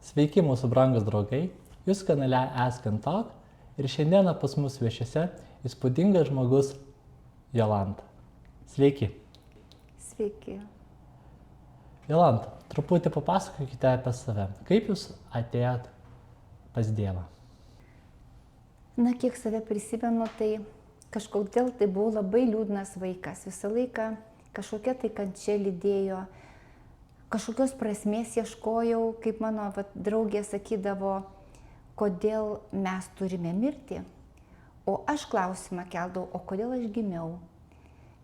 Sveiki mūsų brangus draugai, jūs kanale Ask and Talk ir šiandieną pas mus svečiuose įspūdingas žmogus Jolanta. Sveiki. Sveiki. Jolanta, truputį papasakokite apie save. Kaip jūs atėjot pas Dievą? Na, kiek save prisimenu, tai kažkodėl tai buvau labai liūdnas vaikas. Visą laiką kažkokia tai kančia lydėjo, kažkokios prasmės ieškojau, kaip mano draugė sakydavo, kodėl mes turime mirti. O aš klausimą keldavau, o kodėl aš gimiau.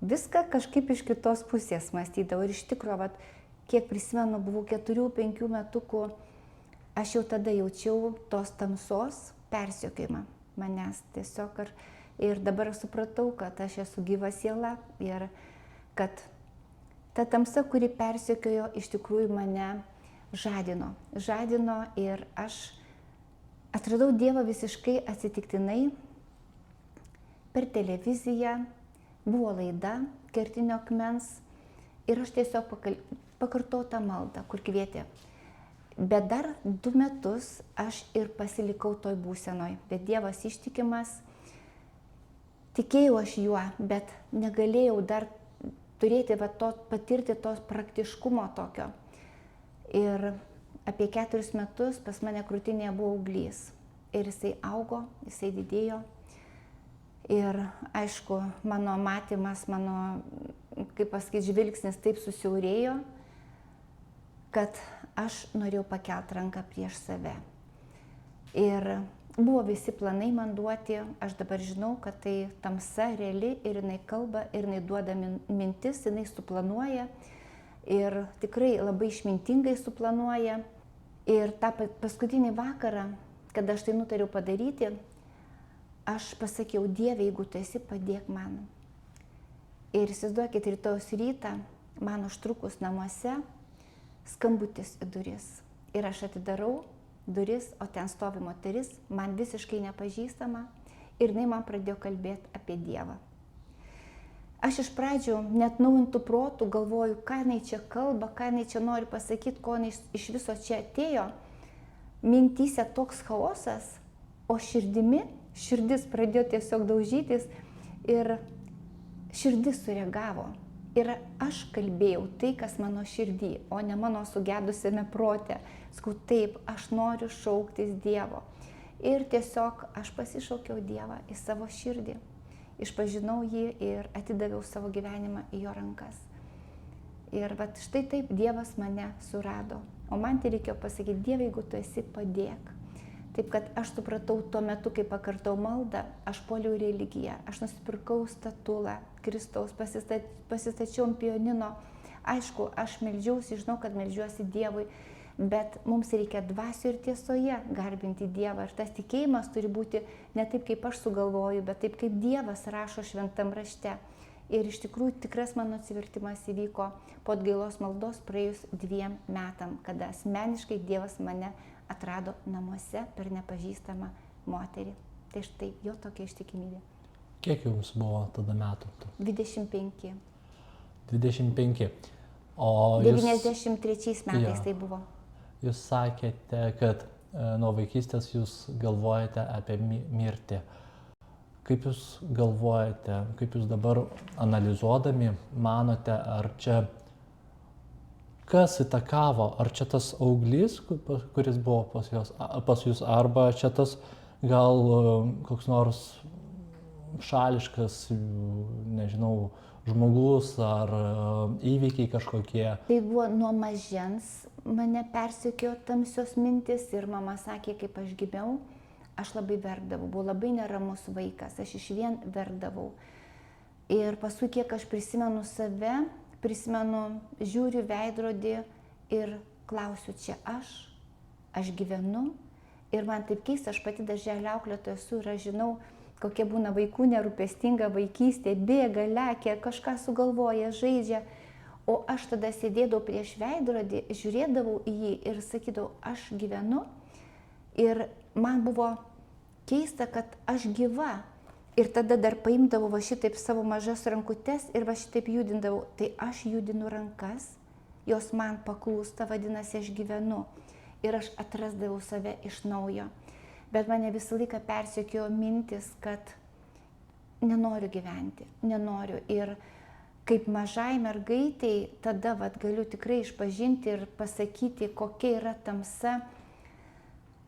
Viską kažkaip iš kitos pusės mąstydavau ir iš tikrųjų, kiek prisimenu, buvau 4-5 metukų, aš jau tada jaučiau tos tamsos persekiojimą manęs tiesiog. Ir dabar supratau, kad aš esu gyva siela ir kad ta tamsa, kuri persekiojo, iš tikrųjų mane žadino. Žadino ir aš atradau Dievą visiškai atsitiktinai per televiziją. Buvo laida Kertinio akmens ir aš tiesiog pakartojau tą maldą, kur kvietė. Bet dar 2 metus aš ir pasilikau toj būsenoj. Bet Dievas ištikimas, tikėjau aš juo, bet negalėjau dar turėti, patirti tos praktiškumo tokio. Ir apie 4 metus pas mane krūtinėje buvo auglys. Ir jisai augo, jisai didėjo. Ir aišku, mano matymas, mano, kaip pasakyti, žvilgsnis taip susiaurėjo, kad aš norėjau pakelti ranką prieš save. Ir buvo visi planai man duoti, aš dabar žinau, kad tai tamsa reali ir jinai kalba, ir jinai duoda mintis, jinai suplanuoja ir tikrai labai išmintingai suplanuoja. Ir tą paskutinį vakarą, kada aš tai nutariau padaryti, aš pasakiau, Dieve, jeigu tu esi, padėk man. Ir įsivaizduokit, rytojus rytą, man užtrukus namuose, skambutis į duris. Ir aš atidarau duris, o ten stovi moteris, man visiškai nepažįstama, ir jinai man pradėjo kalbėti apie Dievą. Aš iš pradžių net naujintų protų galvoju, ką jinai čia kalba, ką jinai čia nori pasakyti, ko jinai iš viso čia atėjo. Mintyse toks chaosas, o širdis pradėjo tiesiog daužytis ir širdis sureagavo. Ir aš kalbėjau tai, kas mano širdį, o ne mano sugedusiame prote. Sakau, taip, aš noriu šauktis Dievo. Ir tiesiog aš pasišaukiau Dievą į savo širdį. Išpažinau jį ir atidaviau savo gyvenimą į jo rankas. Ir štai taip Dievas mane surado. O man tai reikėjo pasakyti, Dieve, jeigu tu esi, padėk. Taip kad aš supratau tuo metu, kai pakartau maldą, aš puoliau į religiją. Aš nusipirkau statulą Kristaus, pasistačiau ant pianino. Aišku, aš meldžiausi, žinau, kad meldžiuosi Dievui, bet mums reikia dvasių ir tiesoje garbinti Dievą. Ir tas tikėjimas turi būti ne taip, kaip aš sugalvoju, bet taip, kaip Dievas rašo šventam rašte. Ir iš tikrųjų tikras mano atsivertimas įvyko po atgailos maldos praėjus 2 metam, kada asmeniškai Dievas mane atrado namuose per nepažįstamą moterį. Tai štai jo tokia ištikimybė. Kiek jums buvo tada metų? 25. 25. O 93 metais tai buvo. Jūs sakėte, kad nuo vaikystės jūs galvojate apie mirtį. Kaip jūs galvojate, kaip jūs dabar analizuodami manote, ar čia kas įtakavo, ar čia tas auglys, kuris buvo pas jūs, arba čia tas gal koks nors šališkas, nežinau, žmogus ar įvykiai kažkokie. Tai buvo nuo mažens mane persekiojo tamsios mintis ir mama sakė, kaip aš gimiau, aš labai verkdavau, buvau labai neramus vaikas, aš išvien verkdavau. Ir paskui, kiek aš prisimenu save, žiūriu veidrodį ir klausiu, čia aš gyvenu. Ir man taip keista, aš pati darželio auklėtoja esu ir aš žinau, kokia būna vaikų nerūpestinga vaikystė, bėga, lekia, kažką sugalvoja, žaidžia. O aš tada sėdėdavau prieš veidrodį, žiūrėdavau į jį ir sakydavau, aš gyvenu. Ir man buvo keista, kad aš gyva. Ir tada dar paimdavau šitaip savo mažas rankutes ir šitaip judindavau. Tai aš judinu rankas, jos man paklūsta, vadinasi, aš gyvenu. ir aš atrasdavau save iš naujo. Bet mane visą laiką persekiojo mintis, kad nenoriu gyventi, nenoriu. Ir kaip mažai mergaitei tada galiu tikrai išpažinti ir pasakyti, kokia yra tamsa.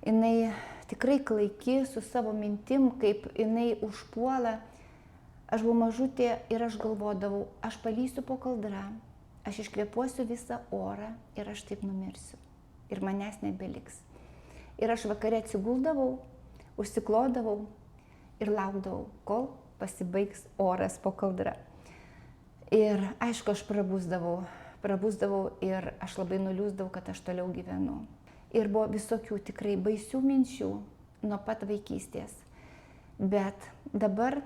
Jinai tikrai klaiki su savo mintim, kaip jinai užpuola. Aš buvau mažutė ir aš galvodavau, aš palysiu po kaldrą, aš iškvėpuosiu visą orą ir aš taip numirsiu. Ir manęs nebeliks. Ir aš vakare atsiguldavau, užsiklodavau ir laukdavau, kol pasibaigs oras po kaldrą. Ir aišku, aš prabusdavau ir aš labai nuliūsdavau, kad aš toliau gyvenu. Ir buvo visokių tikrai baisių minčių nuo pat vaikystės. Bet dabar,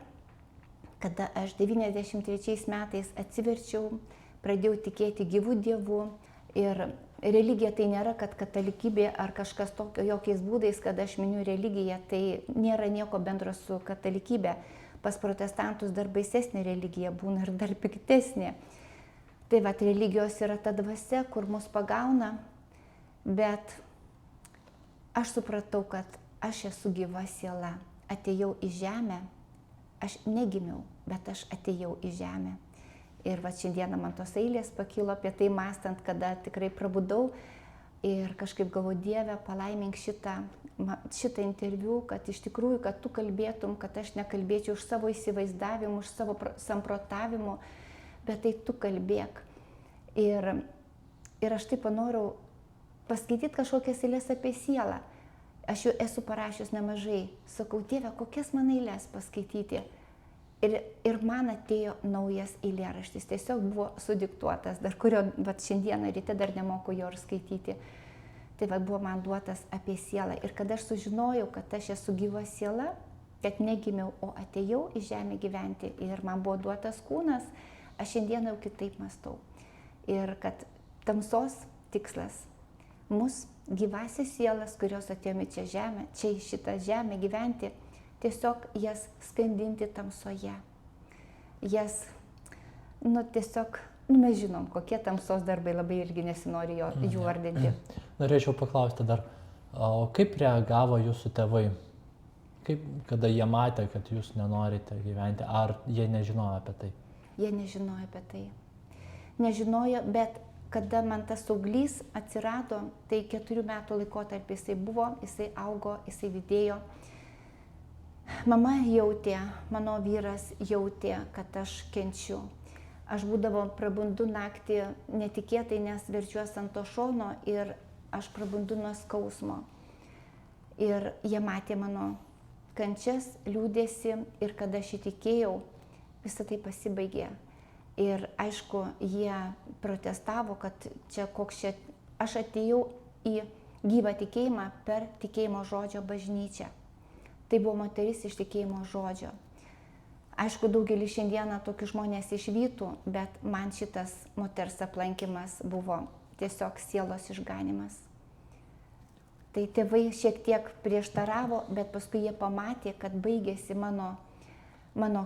kada aš 93 metais atsiverčiau, pradėjau tikėti gyvų dievų ir religija tai nėra, kad katalikybė ar kažkas tokio, jokiais būdais, kad aš miniu religiją, tai nėra nieko bendro su katalikybė. Pas protestantus dar baisesnė religija būna ir dar piktesnė. Tai religijos yra ta dvasia, kur mus pagauna, bet aš supratau, kad aš esu gyva siela, atėjau į žemę, aš negimiau, bet aš atėjau į žemę. Ir šiandieną man tos eilės pakilo apie tai mąstant, kada tikrai prabudau ir kažkaip galvoju, Dieve, palaimink šitą interviu, kad iš tikrųjų, kad tu kalbėtum, kad aš nekalbėčiau už savo įsivaizdavimų, už savo samprotavimų, bet tai tu kalbėk. Ir aš taip panorau paskaityti kažkokias eilės apie sielą. Aš jau esu parašius nemažai. Sakau, Dieve, kokias man eilės paskaityti? Ir man atėjo naujas eilėraštis. Tiesiog buvo sudiktuotas, dar kurio šiandieną ryte dar nemoku jo ir skaityti. Tai buvo man duotas apie sielą. Ir kada aš sužinojau, kad aš esu gyva siela, kad negimiau, o atėjau į žemę gyventi ir man buvo duotas kūnas, aš šiandieną jau kitaip mąstau. Ir kad tamsos tikslas mus gyvasis sielas, kurios atėjome čia į šitą žemę gyventi, tiesiog jas skandinti tamsoje. Jas, tiesiog, mes žinom, kokie tamsos darbai, labai irgi nesinori jų vardinti. Norėčiau paklausti dar, o kaip reagavo jūsų tėvai? Kada jie matė, kad jūs nenorite gyventi, ar jie nežinojo apie tai? Jie nežinojo apie tai. Nežinojo, bet kada man tas auglys atsirado, tai 4 metų laikotarpį jisai buvo, jisai augo, jisai didėjo. Mama jautė, mano vyras jautė, kad aš kenčiu. Aš būdavo prabundu naktį netikėtai, nes verčiuosi ant to šono ir aš prabundu nuo skausmo. Ir jie matė mano kančias, liūdėsi ir kada aš įtikėjau, visą tai pasibaigė. Ir aišku, jie protestavo, kad aš atėjau į gyvą tikėjimą per tikėjimo žodžio bažnyčią. Tai buvo moteris iš tikėjimo žodžio. Aišku, daugelį šiandieną tokių žmonės išvytų, bet man šitas moters aplankimas buvo tiesiog sielos išganimas. Tai tėvai šiek tiek prieštaravo, bet paskui jie pamatė, kad baigėsi mano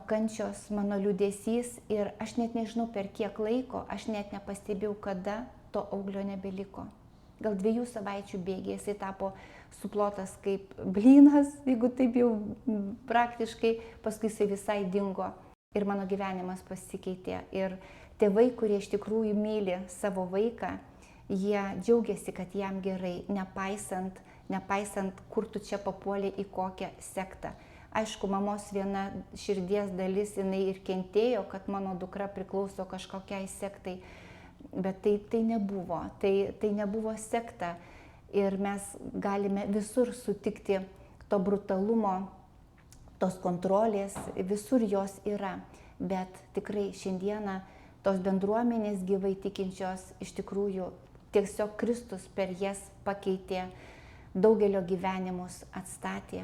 kančios, mano liūdesys ir aš net nežinau per kiek laiko, aš net nepastebėjau, kada to auglio nebeliko. Gal 2 savaičių bėgyje jisai tapo suplotas kaip blynas, jeigu taip jau praktiškai, paskui jisai visai dingo ir mano gyvenimas pasikeitė. Ir tėvai, kurie iš tikrųjų myli savo vaiką, jie džiaugiasi, kad jam gerai, nepaisant, kur tu čia papuolė į kokią sektą. Aišku, mamos viena širdies dalis, jinai ir kentėjo, kad mano dukra priklauso kažkokiai sektai, bet tai nebuvo, tai nebuvo sekta. Ir mes galime visur sutikti to brutalumo, tos kontrolės, visur jos yra. Bet tikrai šiandieną tos bendruomenės gyvai tikinčios iš tikrųjų tiesiog Kristus per jas pakeitė, daugelio gyvenimus atstatė.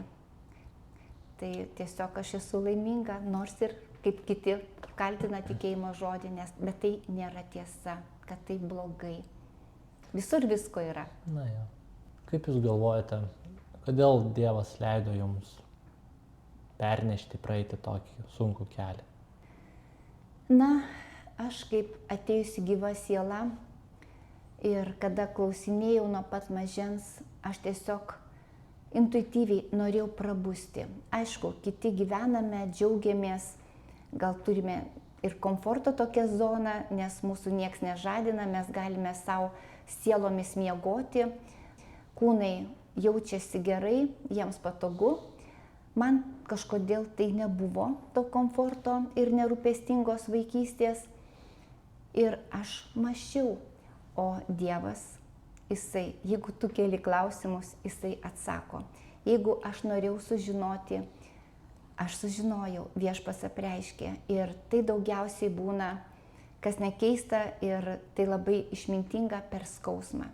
Tai tiesiog aš esu laiminga, nors ir kaip kiti kaltina tikėjimo žodį, bet tai nėra tiesa, kad tai blogai. Visur visko yra. Na jo. Kaip Jūs galvojate, kodėl Dievas leido Jums pernešti, praeiti tokį sunkų kelią? Na, aš kaip atėjusi gyva siela Ir kada klausinėjau nuo pat mažens, aš tiesiog intuityviai norėjau prabusti. Aišku, kiti gyvename, džiaugiamės, gal turime ir komforto tokią zoną, nes mūsų nieks nežadina, mes galime savo sielomis miegoti, kūnai jaučiasi gerai, jiems patogu. Man kažkodėl tai nebuvo to komforto ir nerūpestingos vaikystės. Ir aš mąsčiau, o Dievas, jisai, jeigu tu keli klausimus, jisai atsako. Jeigu aš norėjau sužinoti, aš sužinojau, Viešpats apreiškė. Ir tai daugiausiai būna, kas nekeista ir tai labai išmintinga per skausmą.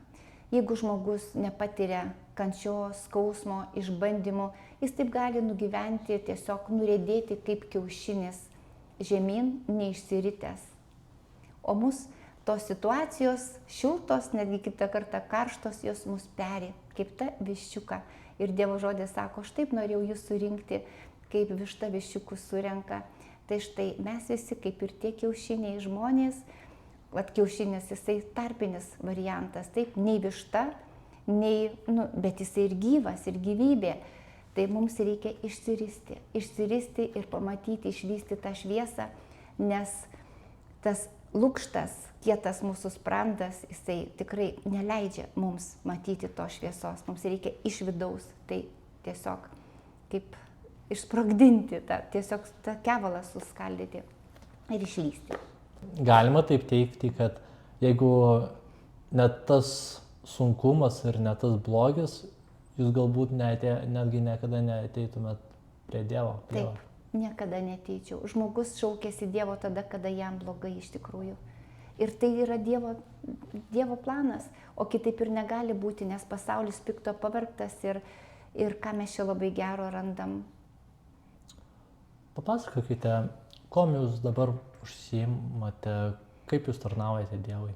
Jeigu žmogus nepatiria kančios, skausmo, išbandymų, jis taip gali nugyventi, tiesiog nurėdėti kaip kiaušinis žemyn, neišsiritęs. O mus tos situacijos šiltos, netgi kitą kartą karštos, jos mus peri, kaip ta viščiuka. Ir Dievo žodis sako, aš taip norėjau jūs surinkti, kaip višta viščiukus surenka. Tai štai mes visi, kaip ir tie kiaušiniai žmonės, kiaušinis jisai tarpinis variantas, taip, nei višta, nei, bet jisai ir gyvas, ir gyvybė. Tai mums reikia išsiristi ir pamatyti, išvysti tą šviesą, nes tas lukštas, kietas mūsų sprandas, jisai tikrai neleidžia mums matyti to šviesos. Mums reikia iš vidaus, tai tiesiog kaip išsprogdinti, tiesiog tą kevalą suskaldyti ir išlysti. Galima taip teigti, kad jeigu net tas sunkumas ir net tas blogis, jūs galbūt netgi niekada neateitumėt prie Dievo. Taip, niekada neateičiau. Žmogus šaukėsi Dievo tada, kada jam blogai iš tikrųjų. Ir tai yra Dievo planas, o kitaip ir negali būti, nes pasaulis pikto pavergtas ir ką mes čia labai gero randam. Papasakokite, kuom jūs dabar užsiimate, kaip jūs tarnaujate Dievui?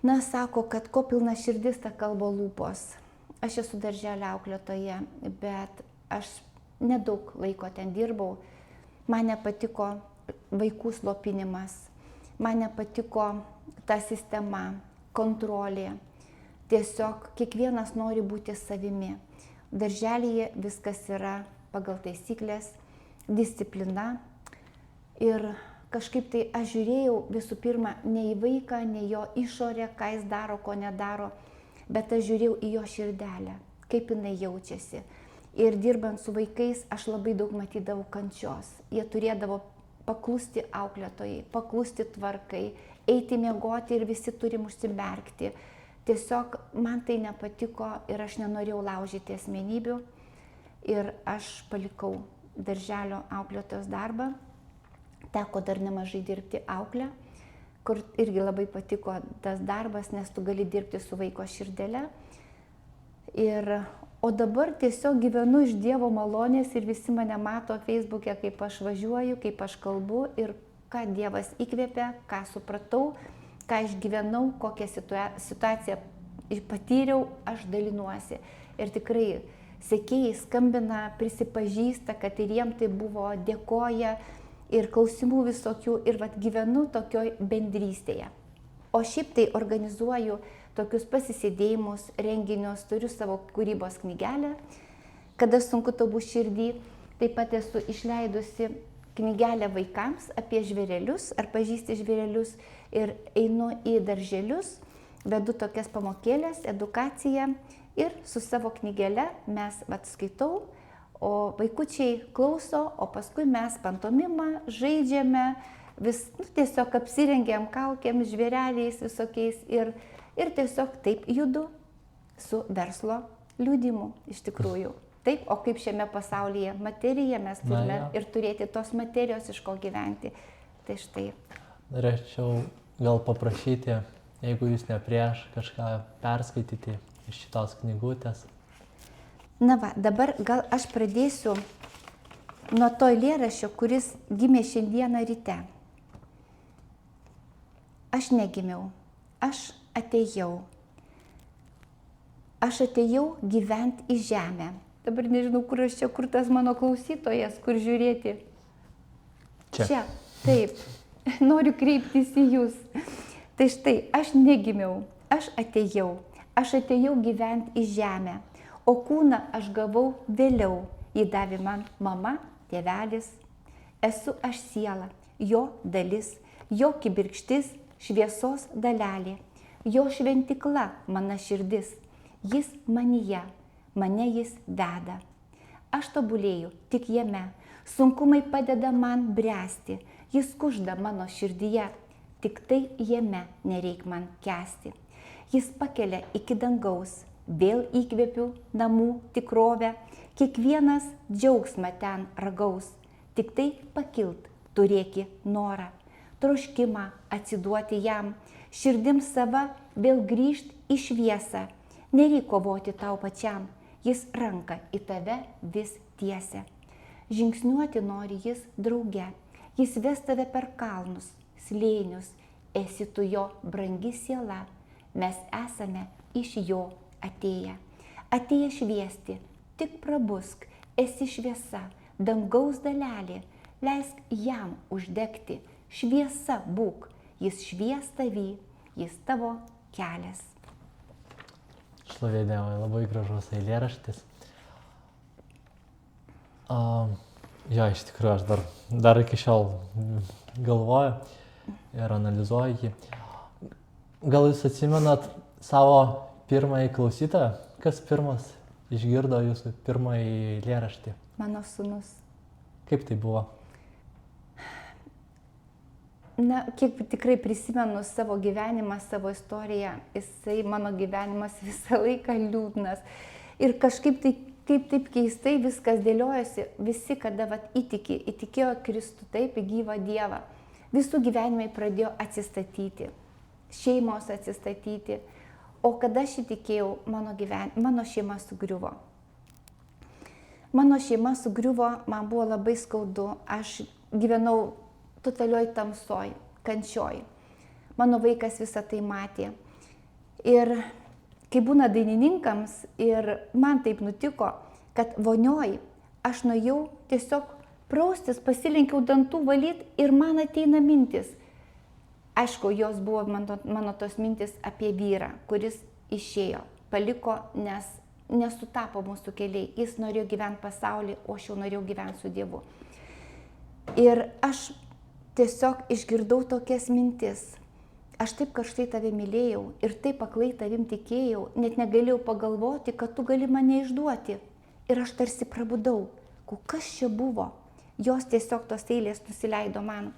Na, sako, kad ko pilna širdis, ta kalba lūpos. Aš esu darželio auklėtoja, bet aš nedaug laiko ten dirbau. Man nepatiko vaikų slopinimas, man nepatiko ta sistema, kontrolė. Tiesiog kiekvienas nori būti savimi. Darželyje viskas yra pagal taisyklės, disciplina. Ir kažkaip tai aš žiūrėjau visų pirma ne į vaiką, ne jo išorę, ką jis daro, ko nedaro, bet aš žiūrėjau į jo širdelę, kaip jinai jaučiasi. Ir dirbant su vaikais aš labai daug matydavau kančios. Jie turėdavo paklusti auklėtojai, paklusti tvarkai, eiti miegoti ir visi turim užsimerkti. Tiesiog man tai nepatiko ir aš nenorėjau laužyti asmenybių. Ir aš palikau darželio auklėtojos darbą. Teko dar nemažai dirbti auklę, kur irgi labai patiko tas darbas, nes tu gali dirbti su vaiko širdele. O dabar tiesiog gyvenu iš Dievo malonės ir visi mane mato Facebook'e, kaip aš važiuoju, kaip aš kalbu ir ką Dievas įkvėpė, ką supratau, ką išgyvenau, kokią situaciją patyriau, aš dalinuosi. Ir tikrai sekėjai skambina, prisipažįsta, kad ir jiem tai buvo, dėkoja ir klausimų visokių ir gyvenu tokioj bendrystėje. O šiaip tai organizuoju tokius pasisėdėjimus, renginius, turiu savo kūrybos knygelę, kada sunku tau bus širdį. Taip pat esu išleidusi knygelę vaikams apie žvėrelius, ar pažįsti žvėrelius, ir einu į darželius, vedu tokias pamokėlės, edukaciją ir su savo knygele mes skaitau, o vaikučiai klauso, o paskui mes pantomimą žaidžiame, tiesiog apsirengiam kaukėm, žvėreliais visokiais ir tiesiog taip judu su verslo liudimu iš tikrųjų. Taip, o kaip šiame pasaulyje materija mes turime ir turėti tos materijos, iš ko gyventi. Tai štai. Norėčiau gal paprašyti, jeigu jūs ne prieš, kažką perskaityti iš šitos knygutės. Na va, dabar gal aš pradėsiu nuo to eilėraščio, kuris gimė šiandieną ryte. Aš negimiau, aš atėjau. Aš atėjau gyventi į žemę. Dabar nežinau, kur tas mano klausytojas, kur žiūrėti. Čia. Taip, noriu kreiptis į jūs. Tai štai, aš negimiau, aš atėjau gyventi į žemę, o kūną aš gavau vėliau, jį davė man mama, tėvelis. Esu aš siela, jo dalis, jo kibirkštis, šviesos dalelė, jo šventikla mano širdis, jis manyje, mane jis veda. Aš tobulėju tik jame, sunkumai padeda man bręsti, jis kužda mano širdyje, tik tai jame nereik man kęsti. Jis pakelia iki dangaus, vėl įkvėpiu namų tikrovę, kiekvienas džiaugsmą ten ragaus, tik tai pakilt turėki norą, troškimą atsiduoti jam, širdim sava vėl grįžt į šviesą, nereik kovoti tau pačiam, jis ranką į tave vis tiesia. Žingsniuoti nori jis drauge, jis ves tave per kalnus, slėnius, esi tu jo brangi siela, mes esame iš jo atėję. Atėję šviesti, tik prabusk, esi šviesa, dangaus dalelė, leisk jam uždegti, šviesa būk, jis švies tavy, jis tavo kelias. Šlovė Dievui, labai gražus eilėraštis. Jo, iš tikrųjų, aš dar iki šiol galvoju ir analizuoju jį. Gal jūs atsimenat savo pirmąjį klausytoją? Kas pirmas išgirdo jūsų pirmąjį eilėraštį? Mano sūnus. Kaip tai buvo? Na, kiek tikrai prisimenu savo gyvenimą, savo istoriją, mano gyvenimas visą laiką liūdnas. Ir kažkaip taip keistai viskas dėliojasi, visi, kada įtikėjo Kristų, taip, į gyvą Dievą. Visų gyvenimai pradėjo atsistatyti, šeimos atsistatyti. O kada aš įtikėjau, mano šeima sugriuvo. Mano šeima sugriuvo, man buvo labai skaudu, aš gyvenau totalioj tamsoj, kančioj. Mano vaikas visą tai matė. Ir kai būna dainininkams, ir man taip nutiko, kad vonioj aš nuėjau tiesiog praustis, pasilenkiau dantų valyti ir man ateina mintis. Aišku, jos buvo mano tos mintis apie vyrą, kuris išėjo, paliko, nes nesutapo mūsų keliai. Jis norėjo gyventi pasaulį, o aš jau norėjau gyventi su Dievu. Ir aš tiesiog išgirdau tokias mintis. Aš taip karštai tave mylėjau ir taip aklai tavim tikėjau, net negalėjau pagalvoti, kad tu gali mane išduoti. Ir aš tarsi prabudau. Kas čia buvo? Jos tiesiog tos eilės nusileido man.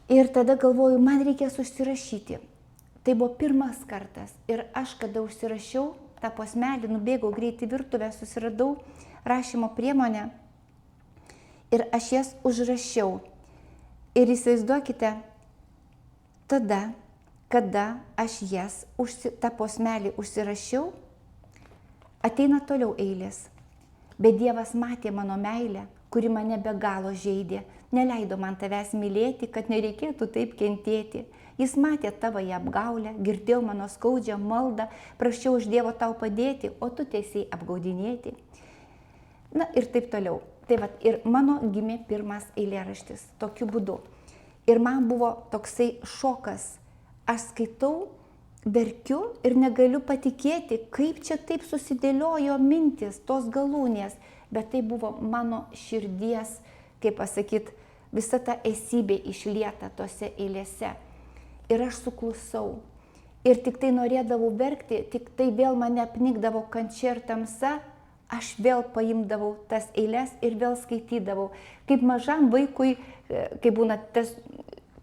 Ir tada galvoju, man reikės užsirašyti. Tai buvo pirmas kartas. Ir aš, kada užsirašiau tą posmelį, nubėgau greitai virtuvę, susiradau rašymo priemonę. Ir aš jas užrašiau. Ir įsivaizduokite, tada, kada aš jas, tą posmelį užsirašiau, ateina toliau eilės. Bet Dievas matė mano meilę, kuri mane be galo žeidė. Neleido man tavęs mylėti, kad nereikėtų taip kentėti. Jis matė tavo apgaulę, girdėjo mano skaudžią maldą, prašiau iš Dievo tau padėti, o tu teisėjai apgaudinėti. Na ir taip toliau. Tai vat, ir mano gimė pirmas eilėraštis tokiu būdu. Ir man buvo toksai šokas. Aš skaitau, verkiu ir negaliu patikėti, kaip čia taip susidėliojo mintis, tos galūnės. Bet tai buvo mano širdies, kaip pasakyt, visa ta esybė išlieta tose eilėse. Ir aš suklusau. Ir tik tai norėdavau verkti, tik tai vėl mane apnikdavo kančia ir tamsa. Aš vėl paimdavau tas eiles ir vėl skaitydavau. Kaip mažam vaikui, kaip būna tas,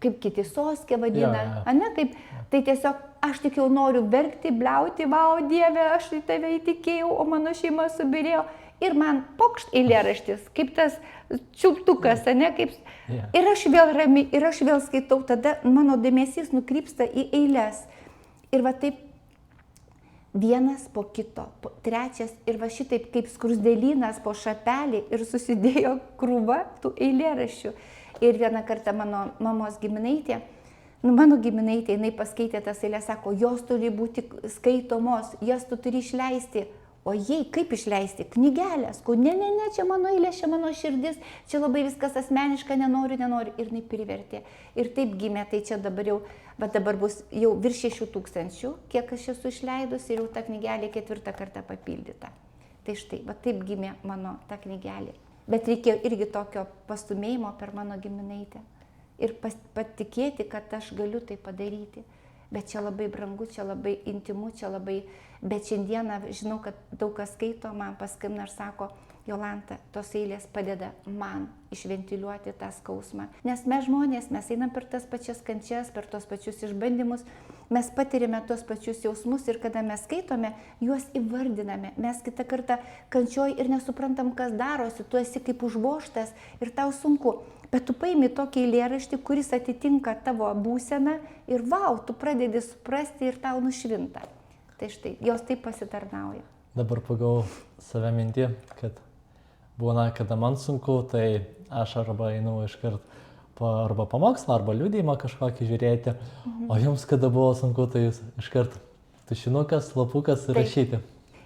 kaip kiti soskė vadina, ane, kaip, tai tiesiog aš tik jau noriu verkti, bliauti, vau, Dieve, aš į tave įtikėjau, o mano šeima subirėjo. Ir man pokšt eilėraštis, kaip tas čiulptukas, ane, kaip... Ir aš vėl rami, ir aš vėl skaitau, tada mano dėmesys nukrypsta į eiles. Ir va taip vienas po kito, trečias, ir va šitaip kaip skrusdėlynas po šapelį ir susidėjo krūva tų eilėraščių. Ir vieną kartą mano mamos giminaitė, jinai paskaitė tas eilės, sako, jos turi būti skaitomos, jas tu turi išleisti. O jei, kaip išleisti knygelę? Sakau, ne, čia mano eilė, čia mano širdis, čia labai viskas asmeniška, nenoriu. Ir jinai privertė. Ir taip gimė, tai čia dabar jau, dabar bus jau virš 6,000, kiek aš esu išleidus ir jau ta knygelė 4 kartą papildyta. Tai štai, taip gimė mano ta knygelė. Bet reikėjo irgi tokio pastumėjimo per mano giminaitę. Ir patikėti, kad aš galiu tai padaryti. Bet čia labai brangu, čia labai intimu, čia labai... Bet šiandieną žinau, kad daug kas skaito, man paskambina ir sako, Jolanta, tos eilės padeda man išventiliuoti tą skausmą. Nes mes žmonės, mes einam per tas pačias kančias, per tos pačius išbandymus, mes patirime tos pačius jausmus ir kada mes skaitome, juos įvardiname. Mes kitą kartą kančioj ir nesuprantam, kas darosi, tu esi kaip užvožtas ir tau sunku. Bet tu paimi tokį eilėraštį, kuris atitinka tavo būseną ir tu pradedi suprasti ir tau nušvinta. Tai štai, jos taip pasitarnauja. Dabar pagau save mintį, kad būna, kada man sunku, tai aš arba einu iškart arba pamokslą, arba liudijimą kažkokį žiūrėti, o jums, kada buvo sunku, tai jūs iškart tušinukas, lapukas ir rašyti.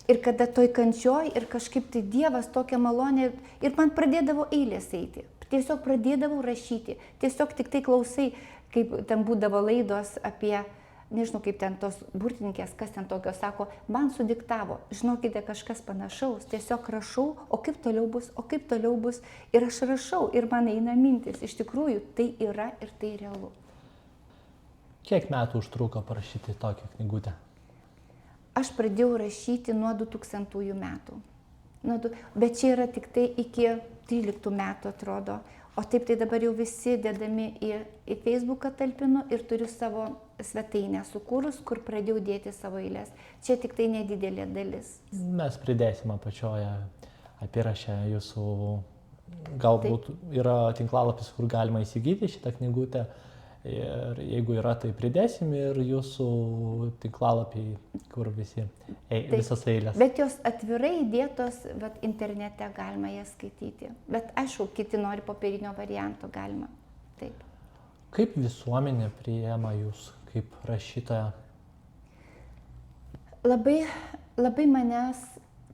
Ir kada toj kančioj ir kažkaip tai Dievas tokia malonė ir man pradėdavo eilės eiti. Tiesiog pradėdavau rašyti. Tiesiog tik tai klausai, kaip ten būdavo laidos apie, nežinau kaip ten tos burtininkės, kas ten tokio sako, man sudiktavo, žinokite kažkas panašaus, tiesiog rašau, o kaip toliau bus. Ir aš rašau ir man eina mintis. Iš tikrųjų, tai yra ir tai realu. Kiek metų užtruko parašyti tokią knygutę? Aš pradėjau rašyti nuo 2000 metų. Bet čia yra tik tai iki 13 metų atrodo. O taip tai dabar jau visi dedami į Facebooką talpinu ir turiu savo svetainę sukūrus, kur pradėjau dėti savo eilės. Čia tik tai nedidelė dalis. Mes pridėsime apačioje apyrašę jūsų, galbūt yra tinklalapis, kur galima įsigyti šitą knygutę. Ir jeigu yra, tai pridėsim ir jūsų tinklalapį, kur visas eilės. Bet jos atvirai įdėtos, internete galima jas skaityti. Bet aišku, kiti nori popierinio varianto, galima. Taip. Kaip visuomenė priėma jūs kaip rašytoją? Labai manęs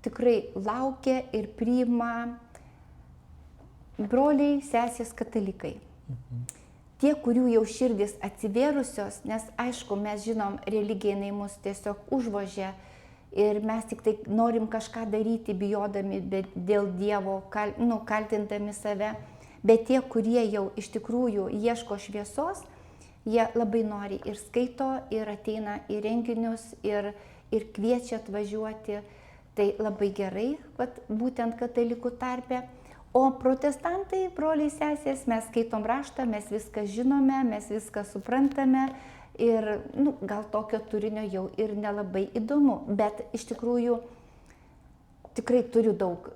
tikrai laukia ir priima broliai, sesės katalikai. Tie, kurių jau širdis atsivėrusios, nes aišku, mes žinom, religija mus tiesiog užvožia ir mes tik tai norim kažką daryti, bijodami dėl Dievo, kaltindami save. Bet tie, kurie jau iš tikrųjų ieško šviesos, jie labai nori ir skaito, ir ateina į renginius, ir kviečia atvažiuoti. Tai labai gerai, būtent katalikų tarpe. O protestantai, broliai, sesės, mes skaitom raštą, mes viską žinome, mes viską suprantame ir gal tokio turinio jau ir nelabai įdomu. Bet iš tikrųjų tikrai turiu daug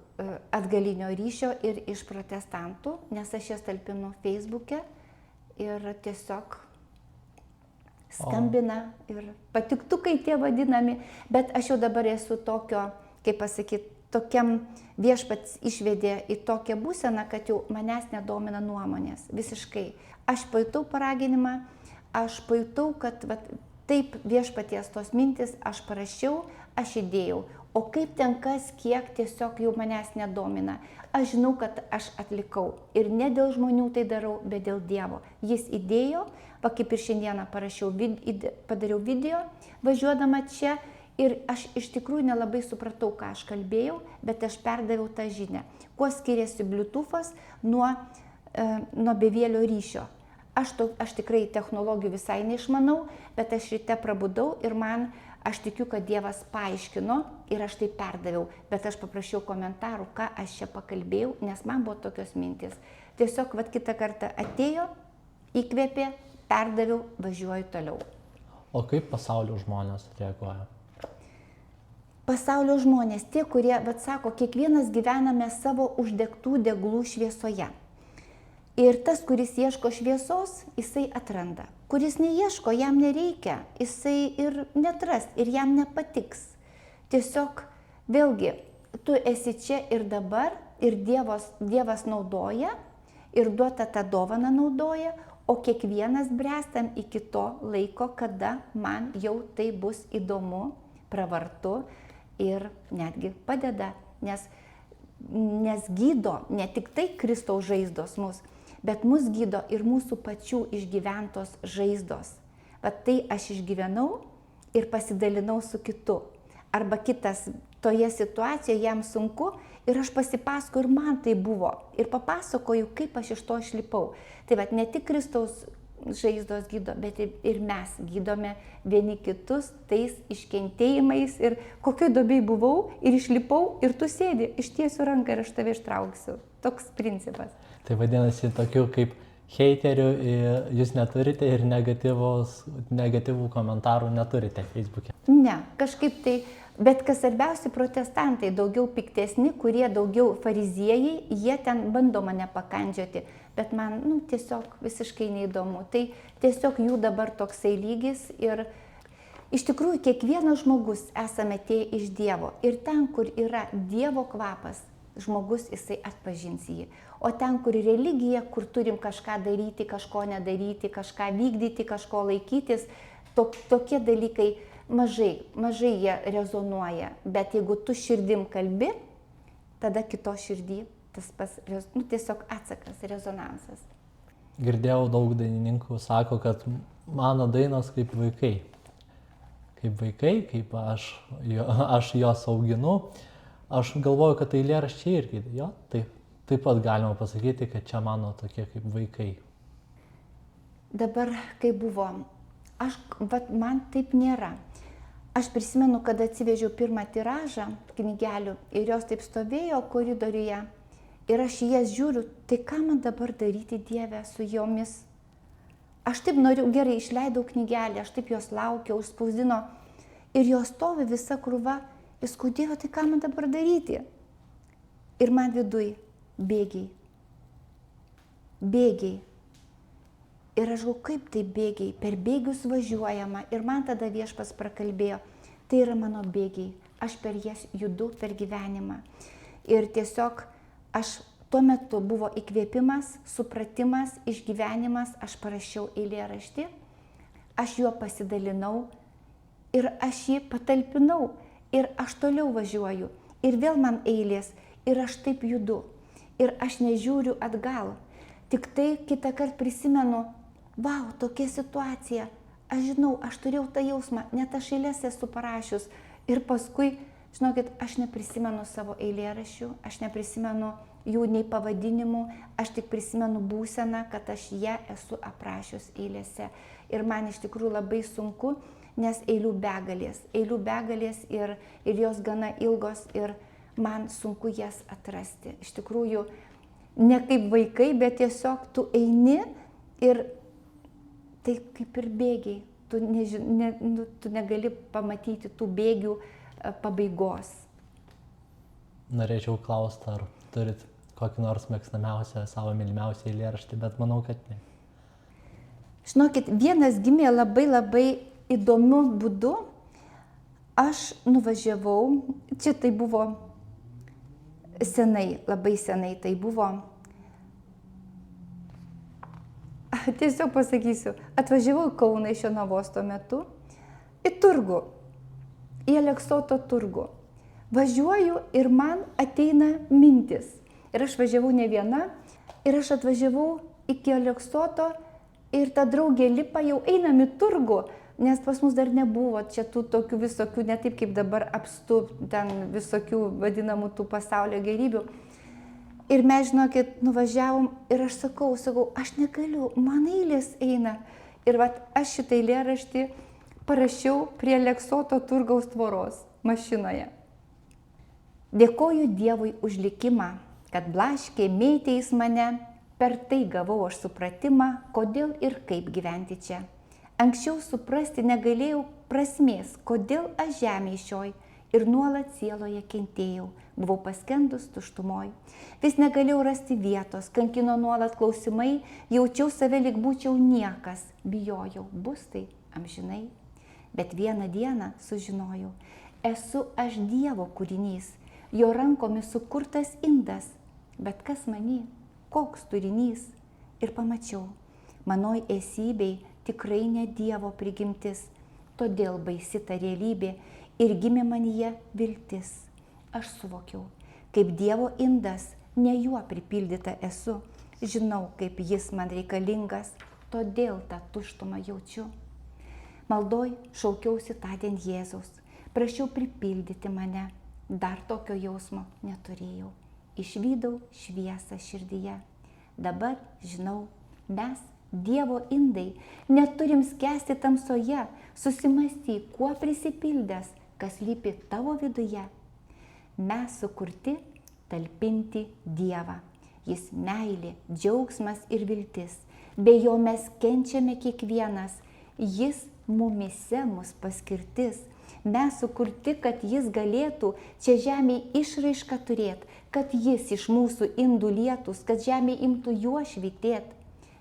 atgalinio ryšio ir iš protestantų, nes aš jas talpinu Facebook'e ir tiesiog skambina ir patiktukai tie vadinami. Bet aš jau dabar esu tokio, kaip pasakyti, tokiam viešpats išvedė į tokią būseną, kad jau manęs nedomina nuomonės. Visiškai. Aš pajutau paraginimą, aš pajutau, kad taip viešpaties tos mintis aš parašiau, aš įdėjau. O kaip ten kas, kiek tiesiog jau manęs nedomina. Aš žinau, kad aš atlikau. Ir ne dėl žmonių tai darau, bet dėl Dievo. Jis įdėjo, kaip ir šiandieną padariau video, važiuodama čia. Ir aš iš tikrųjų nelabai supratau, ką aš kalbėjau, bet aš perdaviau tą žinią. Kuo skiriasi Bluetooth'as nuo bevėlio ryšio. Aš tikrai technologijų visai neišmanau, bet aš ryte prabudau ir aš tikiu, kad Dievas paaiškino ir aš tai perdaviau. Bet aš paprašiau komentarų, ką aš čia pakalbėjau, nes man buvo tokios mintis. Tiesiog kitą kartą atėjo, įkvėpė, perdaviau, važiuoju toliau. O kaip pasaulio žmonės reaguoja? Pasaulio žmonės, tie, kurie, sako, kiekvienas gyvename savo uždegtų deglų šviesoje. Ir tas, kuris ieško šviesos, jisai atranda. Kuris neieško, jam nereikia, jisai ir netras, ir jam nepatiks. Tiesiog, vėlgi, tu esi čia ir dabar, ir Dievas naudoja, ir duota tą dovaną naudoja, o kiekvienas bręstam iki to laiko, kada man jau tai bus įdomu, pravartu. ir netgi padeda, nes gydo ne tik tai Kristaus žaizdos mus, bet mus gydo ir mūsų pačių išgyventos žaizdos. Vat tai aš išgyvenau ir pasidalinau su kitu. Arba kitas toje situacijoje jam sunku ir aš pasipasakoju ir man tai buvo. Ir papasakoju, kaip aš iš to išlipau. Tai vat ne tik Kristaus žaizdos gydo, bet ir mes gydome vieni kitus tais iškentėjimais ir kokioj duobėj buvau ir išlipau ir tu sėdi, ištiesiu ranką ir aš tave ištrauksiu. Toks principas. Tai vadinasi, tokių kaip heiterių jūs neturite ir negatyvų komentarų neturite Facebook'e? Ne, kažkaip tai, bet kas svarbiausia, protestantai daugiau piktesni, kurie daugiau fariziejai, jie ten bando mane pakandžioti. Bet man tiesiog visiškai neįdomu. Tai tiesiog jų dabar toksai lygis ir iš tikrųjų kiekvienas žmogus esame atėję iš Dievo. Ir ten, kur yra Dievo kvapas, žmogus jisai atpažins jį. O ten, kur religija, kur turim kažką daryti, kažko nedaryti, kažką vykdyti, kažko laikytis, tokie dalykai mažai jie rezonuoja. Bet jeigu tu širdim kalbi, tada kito širdį tas pas, tiesiog atsakas, rezonansas. Girdėjau, daug dainininkų sako, kad mano dainos kaip vaikai. Kaip vaikai, kaip aš jos auginu. Aš galvoju, kad tai eilėraščiai irgi, jo, taip pat galima pasakyti, kad čia mano tokie kaip vaikai. Dabar kaip buvo, man taip nėra. Aš prisimenu, kad atsivežiau pirmą tiražą knygelių ir jos taip stovėjo koridoriuje. Ir aš į jas žiūriu, tai ką man dabar daryti, Dieve, su jomis? Aš taip noriu, gerai, išleidau knygelį, aš taip jos laukiau, užspausdino. Ir jos stovi visa krūva, ir skaudėjo, tai ką man dabar daryti? Ir man viduj bėgiai. Bėgiai. Ir aš galvoju, kaip tai bėgiai? Per bėgius važiuojama. Ir man tada Viešpats prakalbėjo, tai yra mano bėgiai. Aš per jas judu per gyvenimą. Ir tiesiog tuo metu buvo įkvėpimas, supratimas, išgyvenimas, aš parašiau eilėraštį, aš juo pasidalinau ir aš jį patalpinau ir aš toliau važiuoju ir vėl man eilės ir aš taip judu ir aš nežiūriu atgal. Tik tai kitą kartą prisimenu, vau, tokia situacija, aš žinau, aš turėjau tą jausmą, net aš eilės esu parašius ir paskui, žinokit, aš neprisimenu savo eilėraščių, aš neprisimenu jų nei pavadinimų, aš tik prisimenu būseną, kad aš ją esu aprašius eilėse. Ir man iš tikrųjų labai sunku, nes eilių begalės ir jos gana ilgos ir man sunku jas atrasti. Iš tikrųjų, ne kaip vaikai, bet tiesiog tu eini ir tai kaip ir bėgiai. Tu negali pamatyti tų bėgių pabaigos. Norėčiau klausti, ar turit kokį nors mėgstamiausią, savo mylimiausią eilėraštį, bet manau, kad ne. Žinokit, vienas gimė labai įdomiu būdu. Aš nuvažiavau, čia tai buvo senai, labai senai tai buvo. Tiesiog pasakysiu, atvažiavau į Kauną iš Jonavos tuo metu, į turgų, į Aleksoto turgų. Važiuoju ir man ateina mintis. Ir aš važiavau ne viena, ir aš atvažiavau iki Aleksoto ir ta draugė lipa, jau einam į turgų, nes pas mus dar nebuvo čia tų tokių visokių, ne taip kaip dabar apstu, ten visokių vadinamų tų pasaulio gerybių. Ir mes, žinokit, nuvažiavom ir aš sakau, aš negaliu, man eilės eina. Ir vat aš šitą eilėraštį parašiau prie Aleksoto turgaus tvoros mašinoje. Dėkoju Dievui už likimą, kad blaškė, mėtė jis mane, per tai gavau aš supratimą, kodėl ir kaip gyventi čia. Anksčiau suprasti negalėjau prasmės, kodėl aš žemėj šioj ir nuolat sieloje kentėjau, buvau paskendus tuštumoj. Vis negalėjau rasti vietos, kankino nuolat klausimai, jaučiau save lyg būčiau niekas, bijojau, bus tai amžinai. Bet vieną dieną sužinojau, esu aš Dievo kūrinys, jo rankomis sukurtas indas, bet kas many, koks turinys. Ir pamačiau, manoj esybei tikrai ne Dievo prigimtis, todėl baisi ta realybė ir gimė manyje viltis. Aš suvokiau, kaip Dievo indas, ne juo pripildyta esu. Žinau, kaip jis man reikalingas, todėl tą tuštumą jaučiu. Maldoj šaukiausi tądien Jėzaus, prašiau pripildyti mane, dar tokio jausmo neturėjau. Išvydau šviesą širdyje. Dabar žinau, mes, Dievo indai, neturim skęsti tamsoje, susimąstyk, kuo prisipildęs, kas lypi tavo viduje. Mes sukurti talpinti Dievą. Jis meilė, džiaugsmas ir viltis. Be jo mes kenčiame kiekvienas. Jis mumise mus paskirtis. Mes sukurti, kad jis galėtų čia žemėje išraišką turėti, kad jis iš mūsų indų lietus, kad žemė imtų juo švytėt.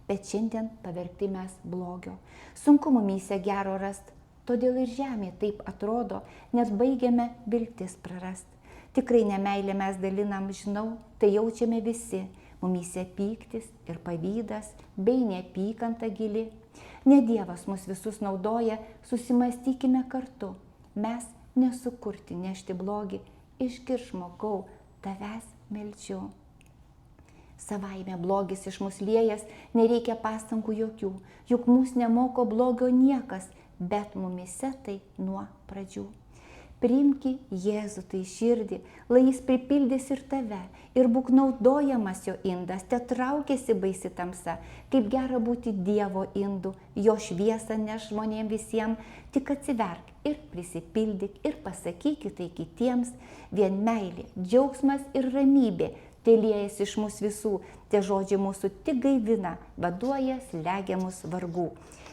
Bet šiandien pavergti mes blogio. Sunku mumyse gero rast, todėl ir žemė taip atrodo, nes baigiame viltis prarast. Tikrai nemeilę mes dalinam, žinau, tai jaučiame visi. Mumyse pyktis ir pavydas, bei neapykanta gili. Ne Dievas mus visus naudoja, susimąstykime kartu. Mes nesukurti nešti blogį, išgirsk žmogau, tavęs meldžiu. Savaime blogis iš mus liejas, nereikia pastangų jokių, juk mūsų nemoko blogio niekas, bet mumyse tai nuo pradžių. Priimki Jėzų tai širdį, lai jis pripildys ir tave, ir būk naudojamas jo indas, te traukiasi baisi tamsa, kaip gera būti Dievo indu, jo šviesą neš žmonėm visiems, tik atsiverk ir prisipildyk ir pasakyk tai kitiems, vien meilė, džiaugsmas ir ramybė, tai liejasi iš mūsų visų, tie žodžiai mūsų tik gaivina, vaduoja slegiamus vargų.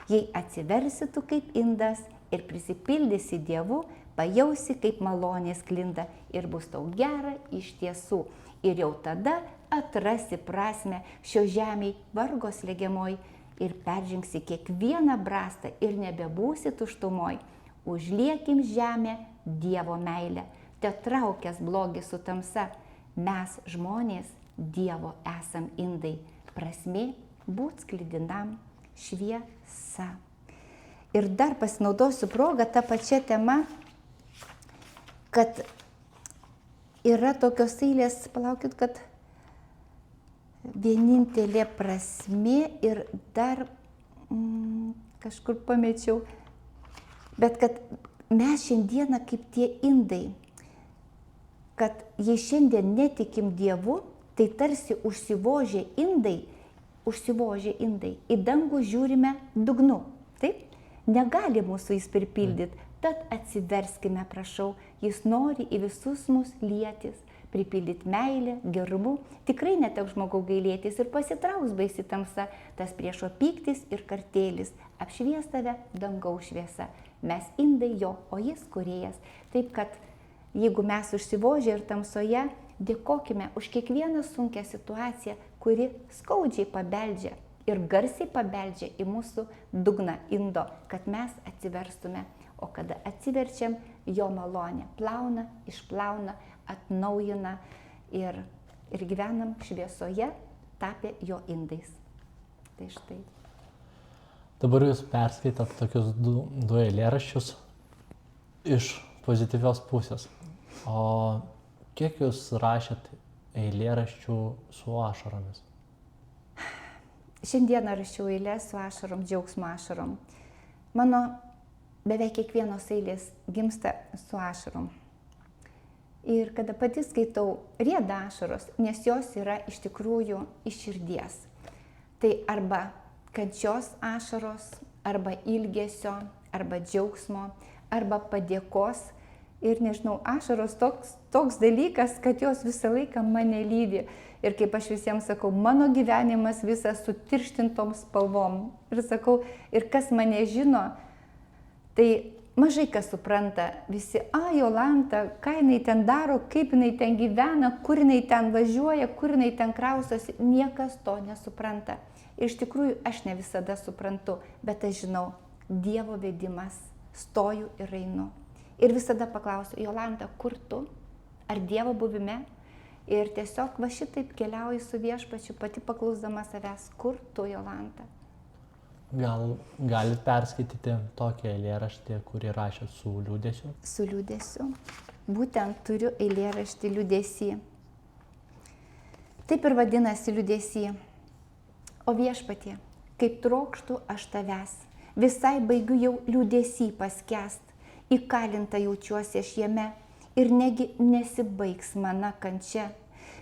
Jei atsiversi tu kaip indas ir prisipildysi Dievu, pajausi, kaip malonė sklinda ir bus tau gera iš tiesų. Ir jau tada atrasi prasme šio žemėj vargo slegiamoj ir peržengsi kiekvieną brastą ir nebebūsi tuštumoj. Užliekim žemę Dievo meilę, te traukęs blogį su tamsa. Mes žmonės Dievo esam indai, prasmė būt sklidinam šviesa. Ir dar pasinaudosiu progą tą pačią temą, kad yra tokios eilės, palaukit, kad vienintelė prasmė ir dar kažkur pamečiau, bet kad mes šiandieną kaip tie indai, kad jei šiandien netikim Dievu, tai tarsi užsivožė indai, į dangų žiūrime dugnu, taip? Negali mūsų jis pripildyti, tad atsiverskime, prašau, jis nori į visus mus lietis, pripildyti meilę, gerumu, tikrai neteks žmogau gailėtis ir pasitrauks baisi tamsa, tas priešo pyktis ir kartėlis, apšvies tave dangaus šviesa, mes indai jo, o jis kūrėjas. Taip kad, jeigu mes užsivožę ir tamsoje, dėkokime už kiekvieną sunkią situaciją, kuri skaudžiai pabeldžia ir garsiai pabeldžia į mūsų dugną indo, kad mes atsiverstume. O kada atsiverčiam, jo malonė plauna, išplauna, atnaujina ir gyvenam šviesoje, tapę jo indais. Tai štai. Dabar jūs perskaitat tokius du eilėraščius iš pozityvios pusės. O kiek jūs rašėt eilėraščių su ašaromis? Šiandieną rašiau eilės su ašarom, džiaugsmo ašarom. Mano beveik kiekvienos eilės gimsta su ašarom. Ir kada pati skaitau, rieda ašaros, nes jos yra iš tikrųjų iš širdies. Tai arba kančios ašaros, arba ilgesio, arba džiaugsmo, arba padėkos. Ir nežinau, ašaros toks dalykas, kad jos visą laiką mane lydi. Ir kaip aš visiems sakau, mano gyvenimas visas sutirštintom spalvom. Ir sakau, ir kas mane žino, tai mažai kas supranta. Visi, Jolanta, ką jinai ten daro, kaip jinai ten gyvena, kur jinai ten važiuoja, kur jinai ten kraustosi. Niekas to nesupranta. Ir iš tikrųjų aš ne visada suprantu, bet aš žinau, Dievo vedimas, stoju ir einu. Ir visada paklausiu, Jolanta, kur tu? Ar Dievo buvime? Ir tiesiog va šitaip keliauju su viešpačiu, pati paklausdama savęs, kur tu, Jolanta? Gal galit perskaityti tokį eilėraštį, kurį rašėt su liūdėsiu? Su liūdėsiu. Būtent turiu eilėraštį Liūdėsy. Taip ir vadinasi Liūdėsy. O Viešpatie, kaip trokštu aš tavęs, visai baigiu jau liūdėsy paskęst, įkalinta jaučiuosi aš jame ir negi nesibaigs mano kančia.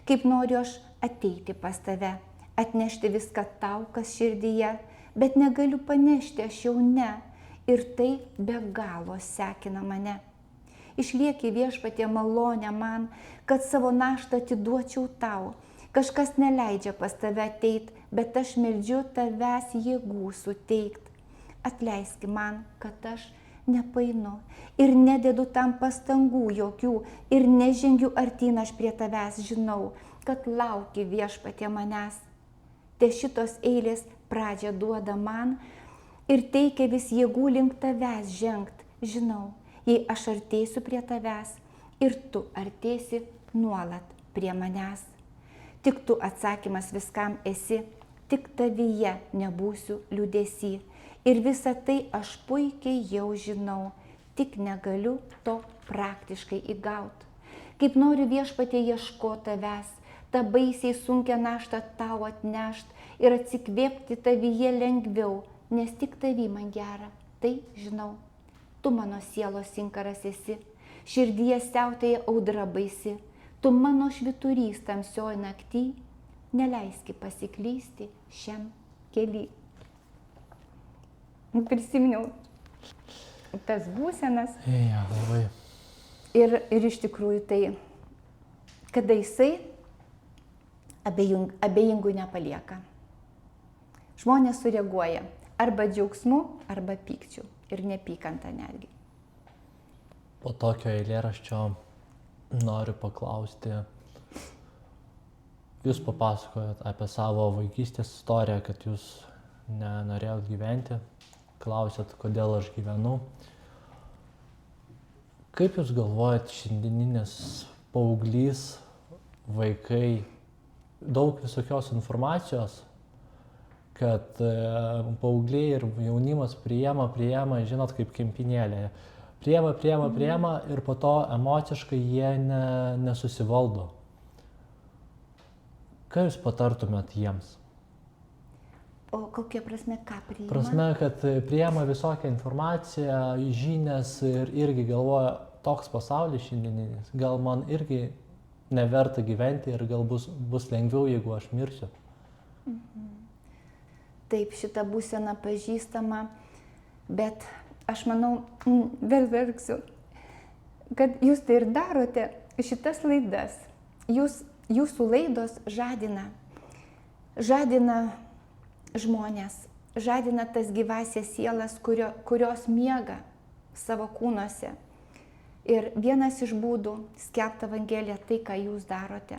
Kaip noriu aš ateiti pas tave, atnešti viską tau, kas širdyje, bet negaliu panešti aš jau ne, ir tai be galo sekina mane. Išlieki Viešpatie malonę man, kad savo naštą atiduočiau tau. Kažkas neleidžia pas tave ateit, bet aš meldžiu tavęs jėgų suteikt. Atleiski man, kad aš nepainu ir nededu tam pastangų jokių ir nežengiu artyn aš prie tavęs, žinau, kad lauki Viešpatie manęs. Te šitos eilės pradžią duoda man ir teikia vis jėgų link tavęs žengt. Žinau, jei aš artėsiu prie tavęs ir tu artėsi nuolat prie manęs. Tik tu atsakymas viskam esi, tik tavyje nebūsiu liūdėsy. Ir visą tai aš puikiai jau žinau, tik negaliu to praktiškai įgaut. Kaip noriu Viešpatie ieškoti tavęs, tą baisiai sunkią naštą tau atnešt ir atsikvėpti tavyje lengviau, nes tik tavy man gera, tai žinau. Tu mano sielos inkaras esi, širdyje siautėja audra baisi, tu mano švyturys tamsioj naktį, neleiski pasiklysti šiam kely. Prisiminiau tas būsenas. Ja, labai. Ir iš tikrųjų tai, kada jisai abejingų nepalieka. Žmonės sureaguoja arba džiaugsmu, arba pykčiu ir nepykanta netgi. Po tokio eilėraščio noriu paklausti, jūs papasakojot apie savo vaikystės istoriją, kad jūs nenorėjot gyventi, klausėt, kodėl aš gyvenu. Kaip jūs galvojat, šiandieninis paauglys, vaikai, daug visokios informacijos, kad paaugliai ir jaunimas priema, žinot, kaip kempinėlė. Priema ir po to emociškai jie nesusivaldo. Ką jūs patartumėt jiems? O kokia prasme, ką priima? Prasme, kad priema visokią informaciją, žinias ir irgi galvoja, toks pasaulis šiandieninis, gal man irgi neverta gyventi ir gal bus lengviau, jeigu aš mirsiu. Taip, šita būsena pažįstama, bet aš manau, vėl verksiu, kad jūs tai ir darote šitas laidas. Jūsų laidos žadina žmonės, žadina tas gyvasias sielas, kurios miega savo kūnuose. Ir vienas iš būdų skelbti Evangeliją, tai, ką jūs darote.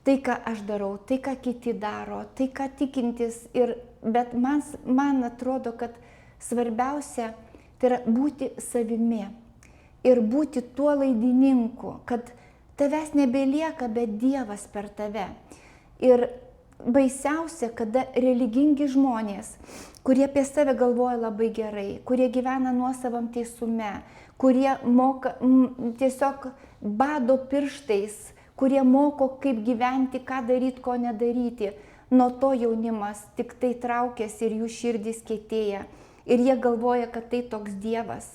Tai, ką aš darau, tai, ką kiti daro, tai, ką tikintis. Bet man atrodo, kad svarbiausia tai yra būti savimi ir būti tuo laidininku, kad tavęs nebelieka, bet Dievas per tave. Ir baisiausia, kada religingi žmonės, kurie apie save galvoja labai gerai, kurie gyvena nuosavam teisume, kurie moka tiesiog bado pirštais, kurie moko, kaip gyventi, ką daryti, ko nedaryti. Nuo to jaunimas tik tai traukiasi ir jų širdys kietėja. Ir jie galvoja, kad tai toks Dievas.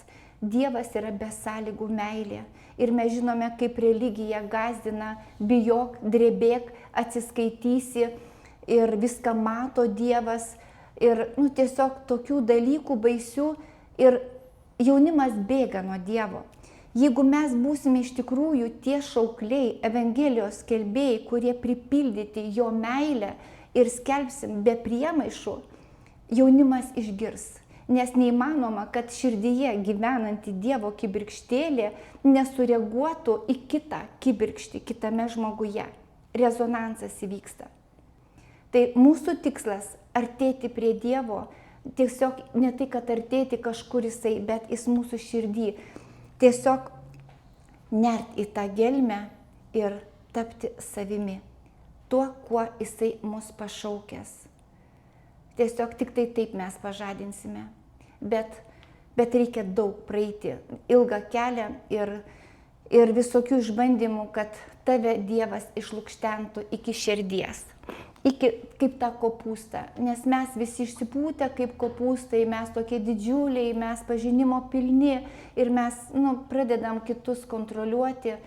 Dievas yra besąlygų meilė. Ir mes žinome, kaip religija gąsdina, bijok, drebėk, atsiskaitysi ir viską mato Dievas. Ir tiesiog tokių dalykų baisių ir jaunimas bėga nuo Dievo. Jeigu mes būsime iš tikrųjų tie šaukliai, Evangelijos skelbėjai, kurie pripildyti jo meilę ir skelbsim be priemaišų, jaunimas išgirs. Nes neįmanoma, kad širdyje gyvenanti Dievo kibirkštėlė nesureaguotų į kitą kibirkštį kitame žmoguje. Rezonansas įvyksta. Tai mūsų tikslas artėti prie Dievo, tiesiog ne tai, kad artėti kažkur jisai, bet jis mūsų širdį. Tiesiog nert į tą gelmę ir tapti savimi, tuo, kuo jisai mus pašaukęs. Tiesiog tik tai taip mes pažadinsime. Bet reikia daug praeiti, ilgą kelią ir visokių išbandymų, kad tave Dievas išlukštentų iki širdies, iki kaip tą kopūstą. Nes mes visi išsipūtę kaip kopūstai, mes tokie didžiuliai, mes pažinimo pilni ir mes pradedam kitus kontroliuoti.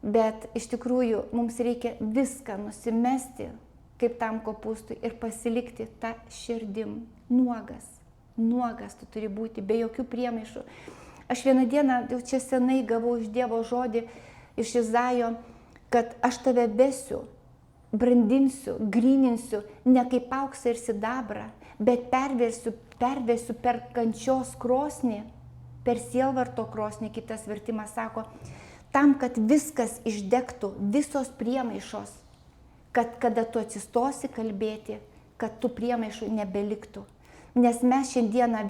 Bet iš tikrųjų mums reikia viską nusimesti kaip tam kopūstui ir pasilikti tą širdim. Nuogas tu turi būti, be jokių priemaišų. Aš vieną dieną, jau čia senai gavau iš Dievo žodį, iš Izaijo, kad aš tave vesiu, brandinsiu, gryninsiu, ne kaip auksą ir sidabrą, bet pervesiu per kančios krosnį, per sielvarto krosnį, kitas vertimas sako, tam, kad viskas išdegtų, visos priemaišos, kad kada tu atsistosi kalbėti, kad tų priemaišų nebeliktų. Nes mes šiandieną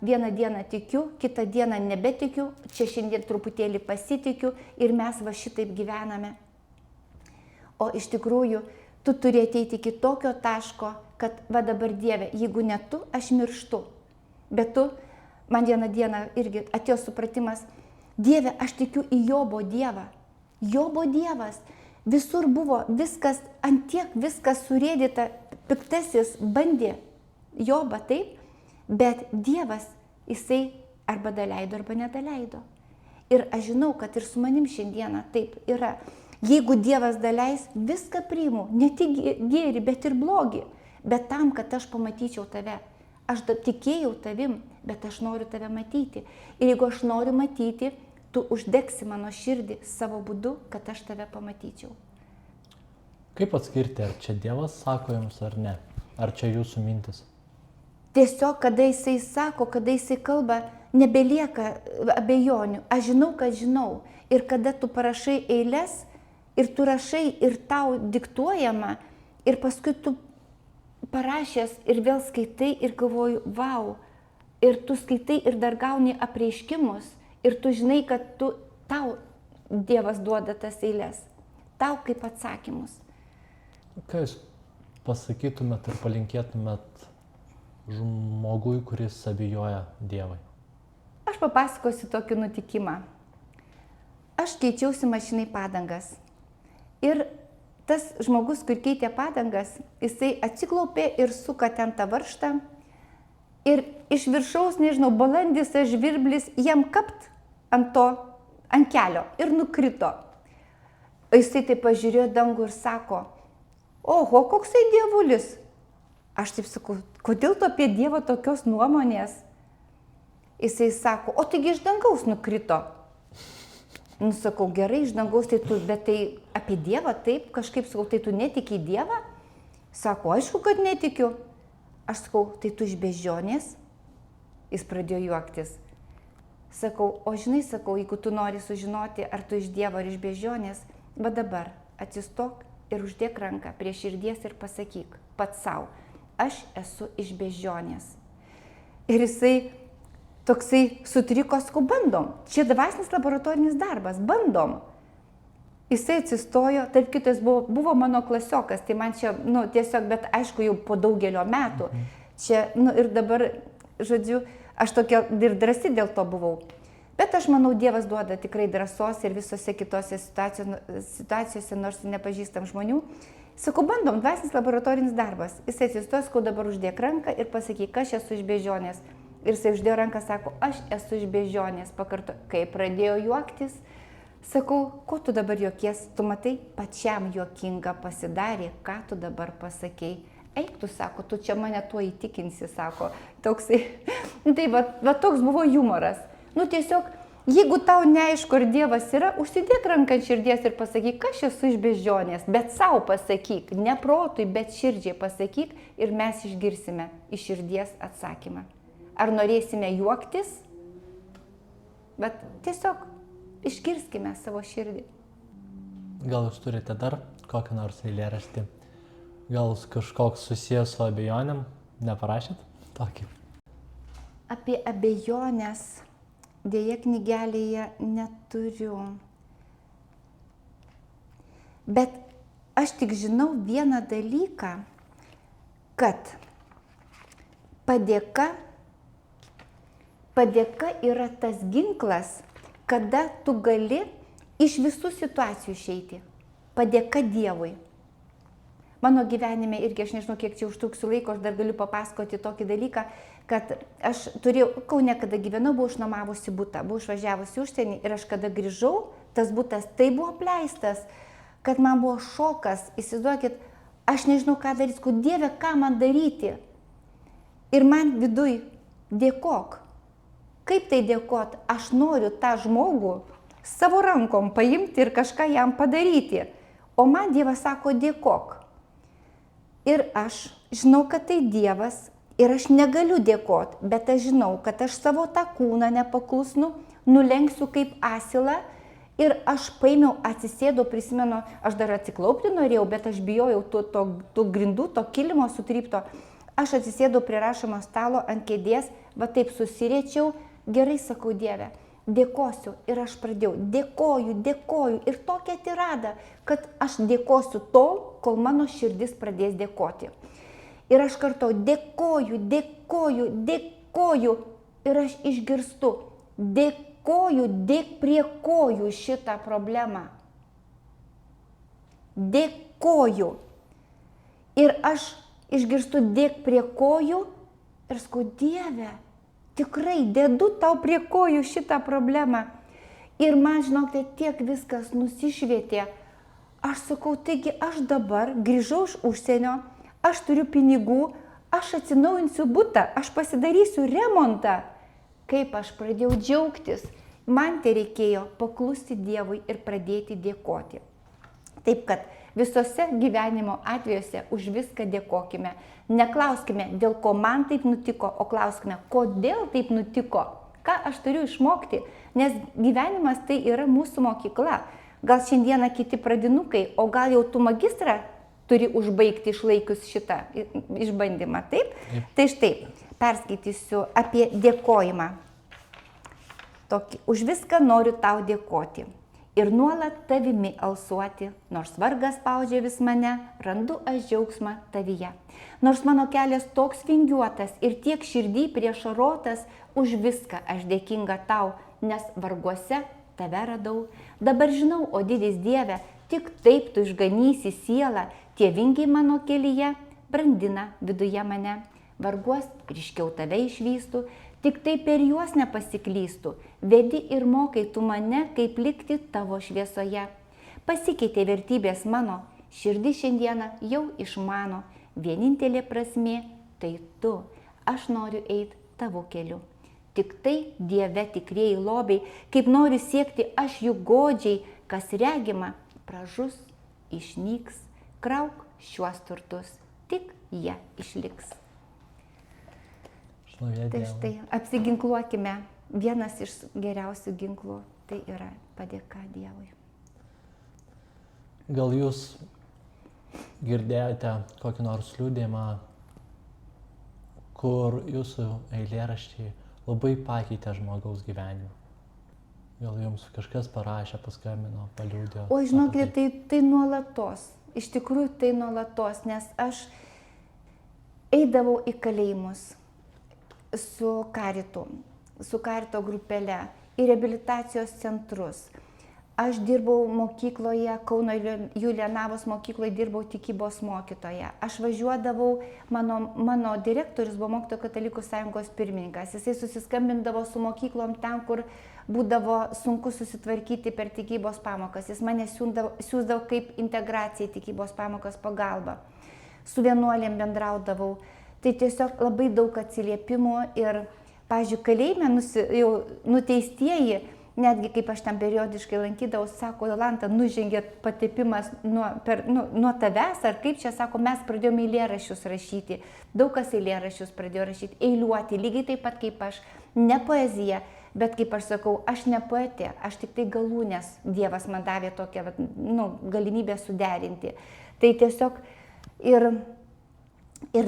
vieną dieną tikiu, kitą dieną nebetikiu, čia šiandien truputėlį pasitikiu ir mes va šitaip gyvename. O iš tikrųjų, tu turi ateiti iki tokio taško, kad va dabar Dieve, jeigu ne tu, aš mirštu. Bet tu, man vieną dieną irgi atėjo supratimas, Dieve, aš tikiu į Jobo Dievą. Jobo Dievas. Visur buvo viskas, antiek viskas surėdyta, piktasis bandė Jobą taip, bet Dievas, jisai arba daleido, arba nedaleido. Ir aš žinau, kad ir su manim šiandieną taip yra. Jeigu Dievas daleis, viską priimu, ne tik gėrį, bet ir blogį. Bet tam, kad aš pamatyčiau tave. Aš tikėjau tavim, bet aš noriu tave matyti. Ir jeigu aš noriu matyti, tu uždegsi mano širdį savo būdu, kad aš tave pamatyčiau. Kaip atskirti, ar čia Dievas sako jums ar ne? Ar čia jūsų mintis? Tiesiog, kada jisai sako, kada jisai kalba, nebelieka abejonių. Aš žinau, kad žinau. Ir kada tu parašai eiles, ir tu rašai, ir tau diktuojama, ir paskui tu parašęs ir vėl skaitai ir galvoju, vau. Ir tu skaitai ir dar gauni apreiškimus. Ir tu žinai, kad tau Dievas duoda tas eiles. Tau kaip atsakymus. Ką jūs pasakytumėt ir palinkėtumėt žmogui, kuris abejoja Dievui? Aš papasakosiu tokį nutikimą. Aš keičiausi mašinai padangas. Ir tas žmogus, kur keitė padangas, jisai atsiklaupė ir suka ten tą varžtą. Ir iš viršaus, nežinau, balandis ar žvirblis jam kapt ant kelio ir nukrito. O jisai taip pažiūrėjo dangų ir sako, oho, koksai dievulis. Aš taip sakau, kodėl tu apie Dievą tokios nuomonės? Jisai sako, o taigi iš dangaus nukrito. Sakau, gerai, iš dangaus, tai tu, bet tai apie Dievą taip, kažkaip sakau, tai tu netiki į Dievą? Sako, aišku, kad netikiu. Aš sakau, tai tu iš beždžionės? Jis pradėjo juoktis. Sakau, o žinai, sakau, jeigu tu nori sužinoti, ar tu iš Dievo ar iš beždžionės, va dabar atsistok ir uždėk ranką prie širdies ir pasakyk pats savo, aš esu iš beždžionės. Ir jisai toksai sutriko, sakau, bandom. Čia dvasinis laboratorinis darbas, bandom. Jisai atsistojo, tarp kitas buvo mano klasiokas, tai man čia, tiesiog, bet aišku, jau po daugelio metų. Čia, ir dabar, žodžiu, aš tokia ir drąsi dėl to buvau. Bet aš manau, Dievas duoda tikrai drąsos ir visose kitose situacijose, nors nepažįstam žmonių. Sakau, bandom, dvasinis laboratorinis darbas. Jisai atsistojo, sakau, dabar uždėk ranką ir pasakyk, aš esu iš beždžionės. Ir jisai uždėjo ranką, sako, aš esu iš beždžionės. Pakarto, kai pradėjo juoktis, sakau, ko tu dabar juokies, tu matai, pačiam juokinga pasidarė, ką tu dabar pasakei. Eik, tu sako, tu čia mane tuo įtikinsi, sako. Toksai. Tai va toks buvo humoras. Tiesiog, jeigu tau neaišku, ar Dievas yra, užsidėk ranką ant širdies ir pasakyk, aš esu iš beždžionės, bet savo pasakyk, ne protui, bet širdžiai pasakyk ir mes išgirsime iš širdies atsakymą. Ar norėsime juoktis? Bet tiesiog išgirskime savo širdį. Gal jūs turite dar kokį nors eilėraštį? Gal kažkoks susijęs su abejonėm? Neparašėt tokį? Apie abejonės dėja knygelėje neturiu. Bet aš tik žinau vieną dalyką, kad padėka yra tas ginklas, kada tu gali iš visų situacijų išeiti. Padėka Dievui. Mano gyvenime irgi, aš nežinau, kiek čia užtruksiu laiko, aš dar galiu papasakoti tokį dalyką, kad aš turėjau, Kaune, kada gyvenau, buvau išnuomavusi butą, buvau išvažiavusi užsienį ir aš kada grįžau, tas butas tai buvo apleistas, kad man buvo šokas, įsivaizduokit, aš nežinau, ką daryti, ko Dieve, ką man daryti. Ir man viduj dėkok. Kaip tai dėkot? Aš noriu tą žmogų savo rankom paimti ir kažką jam padaryti. O man Dievas sako dėkok. Ir aš žinau, kad tai Dievas ir aš negaliu dėkot, bet aš žinau, kad aš savo tą kūną nepaklusnu, nulenksiu kaip asilą ir aš paėmiau, atsisėdau, prisimenu, aš dar atsiklaupti norėjau, bet aš bijojau tų grindų, to kilimo sutrypto. Aš atsisėdau prie rašomo stalo ant kėdės, va taip susiriečiau, gerai sakau Dieve, dėkosiu ir aš pradėjau, dėkoju ir tokia tirada, kad aš dėkosiu tol, kol mano širdis pradės dėkoti. Ir aš kartu dėkoju ir aš išgirstu, dėkoju, dėk prie kojų šitą problemą. Dėkoju. Ir aš išgirstu dėk prie kojų ir sakau, Dieve, tikrai dedu tau prie kojų šitą problemą. Ir man, žinokite, tiek viskas nusišvietė. Aš sakau, taigi aš dabar grįžau iš užsienio, aš turiu pinigų, aš atsinaujinsiu butą, aš pasidarysiu remontą. Kaip aš pradėjau džiaugtis, man tai reikėjo paklusti Dievui ir pradėti dėkoti. Taip kad visose gyvenimo atvejuose už viską dėkokime. Neklauskime, dėl ko man taip nutiko, o klauskime, kodėl taip nutiko, ką aš turiu išmokti, nes gyvenimas tai yra mūsų mokykla. Gal šiandieną kiti pradinukai, o gal jau tu magistrą turi užbaigti išlaikius šitą išbandymą, taip? Tai štai, perskaitysiu apie dėkojimą. Už viską noriu tau dėkoti. Ir nuolat tavimi alsuoti, nors vargas spaudžia vis mane, randu aš džiaugsmą tavyje. Nors mano kelias toks vingiuotas ir tiek širdį priešarotas, už viską aš dėkinga tau, nes varguose tave radau. Dabar žinau, o didis Dieve, tik taip tu išganysi sielą, tie vingiai mano kelyje brandina viduje mane. Varguos ryškiau tave išvystų, tik taip per juos nepasiklystų. Vedi ir mokai tu mane, kaip likti tavo šviesoje. Pasikeitė vertybės mano, širdis šiandieną jau išmano. Vienintelė prasmė tai tu, aš noriu eiti tavo keliu. Tik tai Dieve tikrieji lobiai, kaip noriu siekti aš jų godžiai, kas regima, pražus, išnyks, krauk šiuos turtus, tik jie išliks. Tai štai, apsiginkluokime, vienas iš geriausių ginklų, tai yra padėka Dievui. Gal jūs girdėjote kokį nors liudijimą, kur jūsų eilėraščiai labai pakeitė žmogaus gyvenimą? Gal jums kažkas parašė, paskambino, paliūdėjo? O žinokite, tai nuolatos, iš tikrųjų tai nuolatos, nes aš eidavau į kalėjimus su karito grupele, į reabilitacijos centrus. Aš dirbau mokykloje, Kauno Julianavos mokykloje dirbau tikybos mokytoja. Aš važiuodavau, mano direktorius buvo Mokytojų katalikų sąjungos pirmininkas. Jisai susiskambindavo su mokyklom ten, kur būdavo sunku susitvarkyti per tikybos pamokas. Jis mane siūsdavo kaip integracija į tikybos pamokas pagalbą. Su vienuolėm bendraudavau. Tai tiesiog labai daug atsiliepimų ir, pavyzdžiui, kalėjime jau nuteistieji, netgi kaip aš ten periodiškai lankydavau, sako, Jolanta, nužengė patepimas nuo tavęs, ar kaip čia, sako, mes pradėjome eilėraščius rašyti. Daug kas eilėraščius pradėjo rašyti, eiliuoti, lygiai taip pat kaip aš. Ne poezija, bet kaip aš sakau, aš ne poetė, aš tik tai galūnės. Dievas man davė tokią galimybę suderinti. Tai tiesiog ir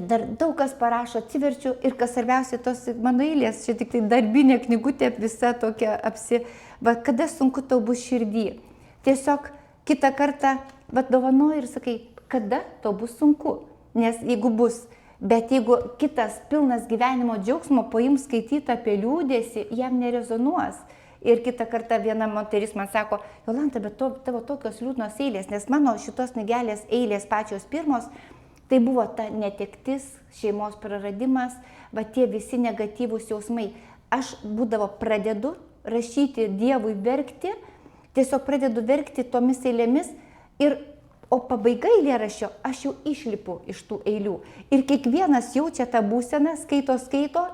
dar daug kas parašo, atsiverčiu ir kas svarbiausia, tos mano eilės, čia tik tai darbinė knygutė visa tokia kada sunku tau bus širdį. Tiesiog kitą kartą dovanoju ir sakai, kada tau bus sunku. Nes jeigu bus Bet jeigu kitas pilnas gyvenimo džiaugsmo paims skaityti apie liūdėsį, jam nerezonuos. Ir kitą kartą viena moteris man sako, Jolanta, bet tavo tokios liūdnos eilės, nes mano šitos knygelės eilės pačios pirmos, tai buvo ta netektis, šeimos praradimas, va tie visi negatyvūs jausmai. Aš būdavo pradedu rašyti Dievui verkti, tiesiog pradedu verkti tomis eilėmis, o pabaiga eilėraščio aš jau išlipu iš tų eilių. Ir kiekvienas jaučia tą būseną, skaito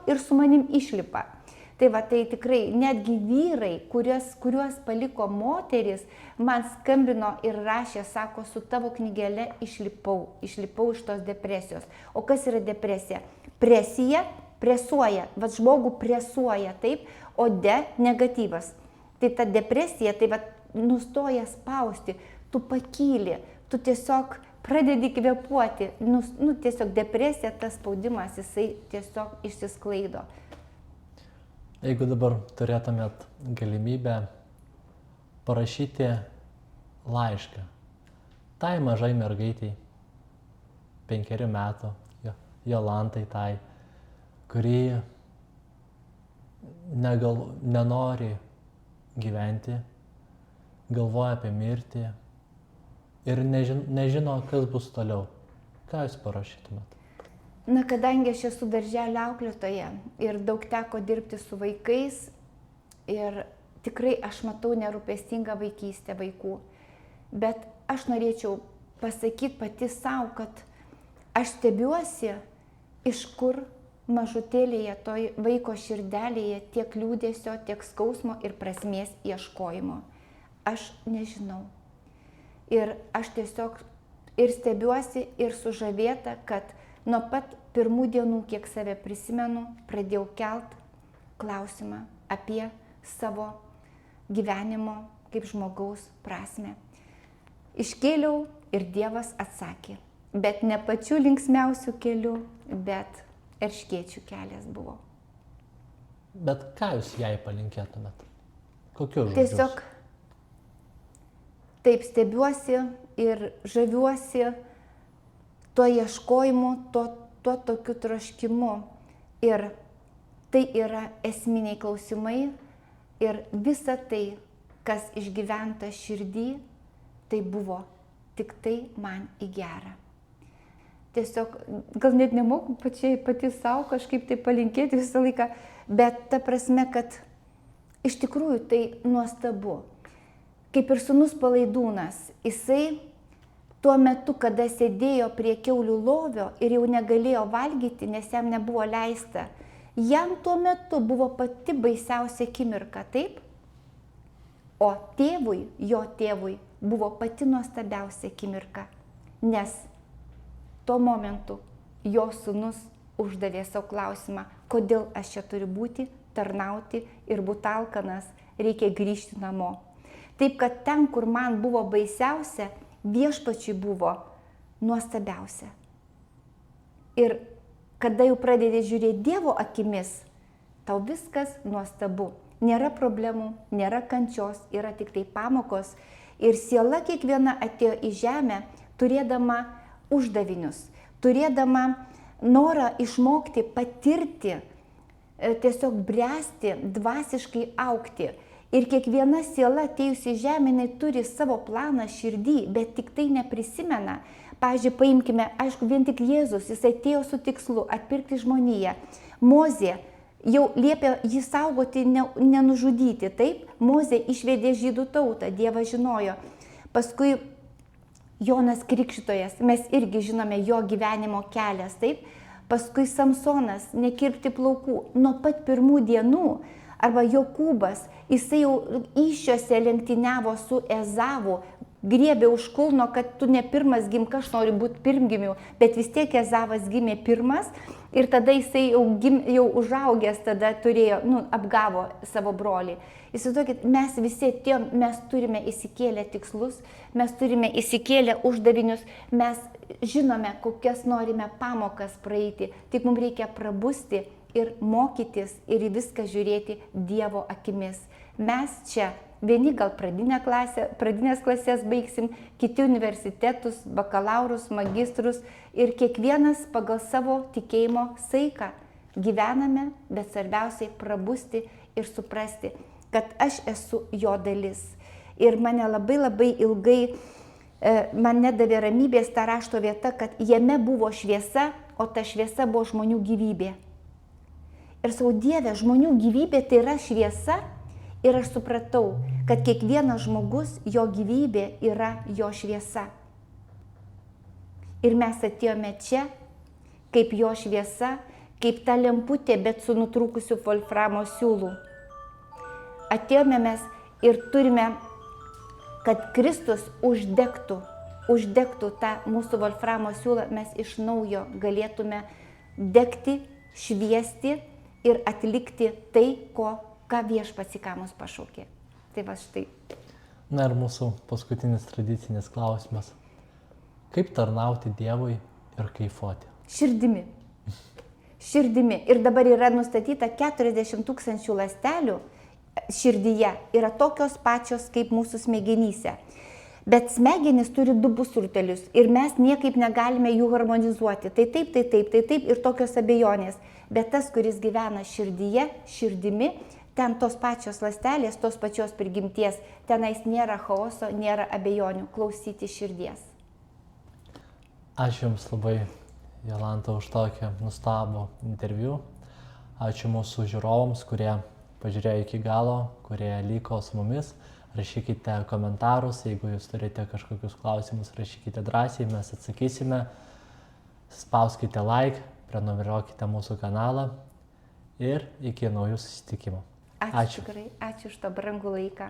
ir su manim išlipa. Tai va, tai tikrai netgi vyrai, kuriuos paliko moteris, man skambino ir rašė, sako, su tavo knygele išlipau iš tos depresijos. O kas yra depresija? Presija presuoja, va žmogų presuoja, taip, o negatyvas. Tai ta depresija, tai va nustoja spausti, tu pakyli, tu tiesiog pradedi kvėpuoti, tiesiog depresija, tas spaudimas, jisai tiesiog išsisklaido. Jeigu dabar turėtumėt galimybę parašyti laišką tai mažai mergaitei, 5 metų, Jolantai tai, kuri nenori gyventi, galvoja apie mirtį ir nežino, kas bus toliau, ką jūs parašytumėt? Na, kadangi aš esu darželio auklėtoja ir daug teko dirbti su vaikais ir tikrai aš matau nerūpestingą vaikystę vaikų, bet aš norėčiau pasakyti pati savo, kad aš stebiuosi, iš kur mažutėlėje toj vaiko širdelėje tiek liūdėsio, tiek skausmo ir prasmės ieškojimo. Aš nežinau. Ir aš tiesiog ir stebiuosi, ir sužavėta, kad nuo pat pirmų dienų, kiek save prisimenu, pradėjau kelt klausimą apie savo gyvenimo kaip žmogaus prasmę. Iškėliau ir Dievas atsakė, bet ne pačiu linksmiausiu keliu, bet erškėčių kelias buvo. Bet ką jūs jai palinkėtumėt? Kokius žodžius? Tiesiog taip stebiuosi ir žaviuosi tuo ieškojimu, tuo tokiu troškimu. Ir tai yra esminiai klausimai ir visa tai, kas išgyventa širdį, tai buvo tik tai man į gerą. Tiesiog, gal net nemoku pati savo kažkaip tai palinkėti visą laiką, bet ta prasme, kad iš tikrųjų tai nuostabu. Kaip ir sūnus Palaidūnas, jisai tuo metu, kada sėdėjo prie kiaulių lovio ir jau negalėjo valgyti, nes jam nebuvo leista, jam tuo metu buvo pati baisiausia akimirka, taip? O tėvui, jo tėvui, buvo pati nuostabiausia akimirka, nes tuo momentu jo sūnus uždavė savo klausimą, kodėl aš čia turiu būti, tarnauti ir būti alkanas, reikia grįžti namo. Taip, kad ten, kur man buvo baisiausia, viešpačiui buvo nuostabiausia. Ir kada jau pradedi žiūrėti Dievo akimis, tau viskas nuostabu. Nėra problemų, nėra kančios, yra tik tai pamokos. Ir siela kiekviena atėjo į žemę, turėdama uždavinius, turėdama norą išmokti, patirti, tiesiog bręsti, dvasiškai augti. Ir kiekviena siela atėjusi į žemę, jinai turi savo planą širdį, bet tik tai neprisimena. Pavyzdžiui, paimkime, aišku, vien tik Jėzus, jis atėjo su tikslu atpirkti žmoniją. Mozė jau liepė jį saugoti, nenužudyti, taip? Mozė išvedė žydų tautą, Dievas žinojo. Paskui Jonas Krikštytojas, mes irgi žinome jo gyvenimo kelias, taip? Paskui Samsonas, nekirpti plaukų, nuo pat pirmų dienų. Arba Jokūbas, jisai jau įsčiose lenktyniavo su Ezavu, griebė už kulno, kad tu ne pirmas gimk, aš noriu būti pirmgimiu, bet vis tiek Ezavas gimė pirmas ir tada jisai jau užaugęs tada turėjo, apgavo savo brolį. Įsivaizduokit, mes visi atėjom, mes turime įsikėlę tikslus, mes turime įsikėlę uždavinius, mes žinome, kokias norime pamokas praeiti, tik mums reikia prabusti ir mokytis ir į viską žiūrėti Dievo akimis. Mes čia Vieni gal pradinės klasės baigsim, kiti universitetus, bakalaurus, magistrus ir kiekvienas pagal savo tikėjimo saiką gyvename, bet svarbiausiai prabusti ir suprasti, kad aš esu jo dalis. Ir mane labai ilgai, man nedavė ramybės ta rašto vieta, kad jame buvo šviesa, o ta šviesa buvo žmonių gyvybė. Ir savo Dieve, žmonių gyvybė tai yra šviesa ir aš supratau, kad kiekvienas žmogus, jo gyvybė yra jo šviesa. Ir mes atėjome čia, kaip jo šviesa, kaip ta lemputė, bet su nutrūkusiu wolframo siūlu. Atėjome mes ir turime, kad Kristus uždegtų tą mūsų wolframo siūlą, mes iš naujo galėtume degti, šviesti ir atlikti tai, ką Viešpats į ką mus pašaukė. Tai va štai. Na ir mūsų paskutinis tradicinis klausimas. Kaip tarnauti Dievui ir kaifuoti? Širdimi. Ir dabar yra nustatyta 40 000 ląstelių širdyje. Yra tokios pačios kaip mūsų smegenyse. Bet smegenys turi 2 pusrutelius ir mes niekaip negalime jų harmonizuoti. Tai taip ir tokios abejonės. Bet tas, kuris gyvena širdyje, širdimi, ten tos pačios ląstelės, tos pačios prigimties, tenais nėra chaoso, nėra abejonių, klausyti širdies. Ačiū Jums labai, Jolanta, už tokį nustabų interviu. Ačiū mūsų žiūrovams, kurie pažiūrėjo iki galo, kurie liko su mumis. Rašykite komentarus, jeigu Jūs turite kažkokius klausimus, rašykite drąsiai, mes atsakysime. Spauskite like, prenumeruokite mūsų kanalą ir iki naujų susitikimų. Ačiū tikrai, ačiū už tą brangų laiką.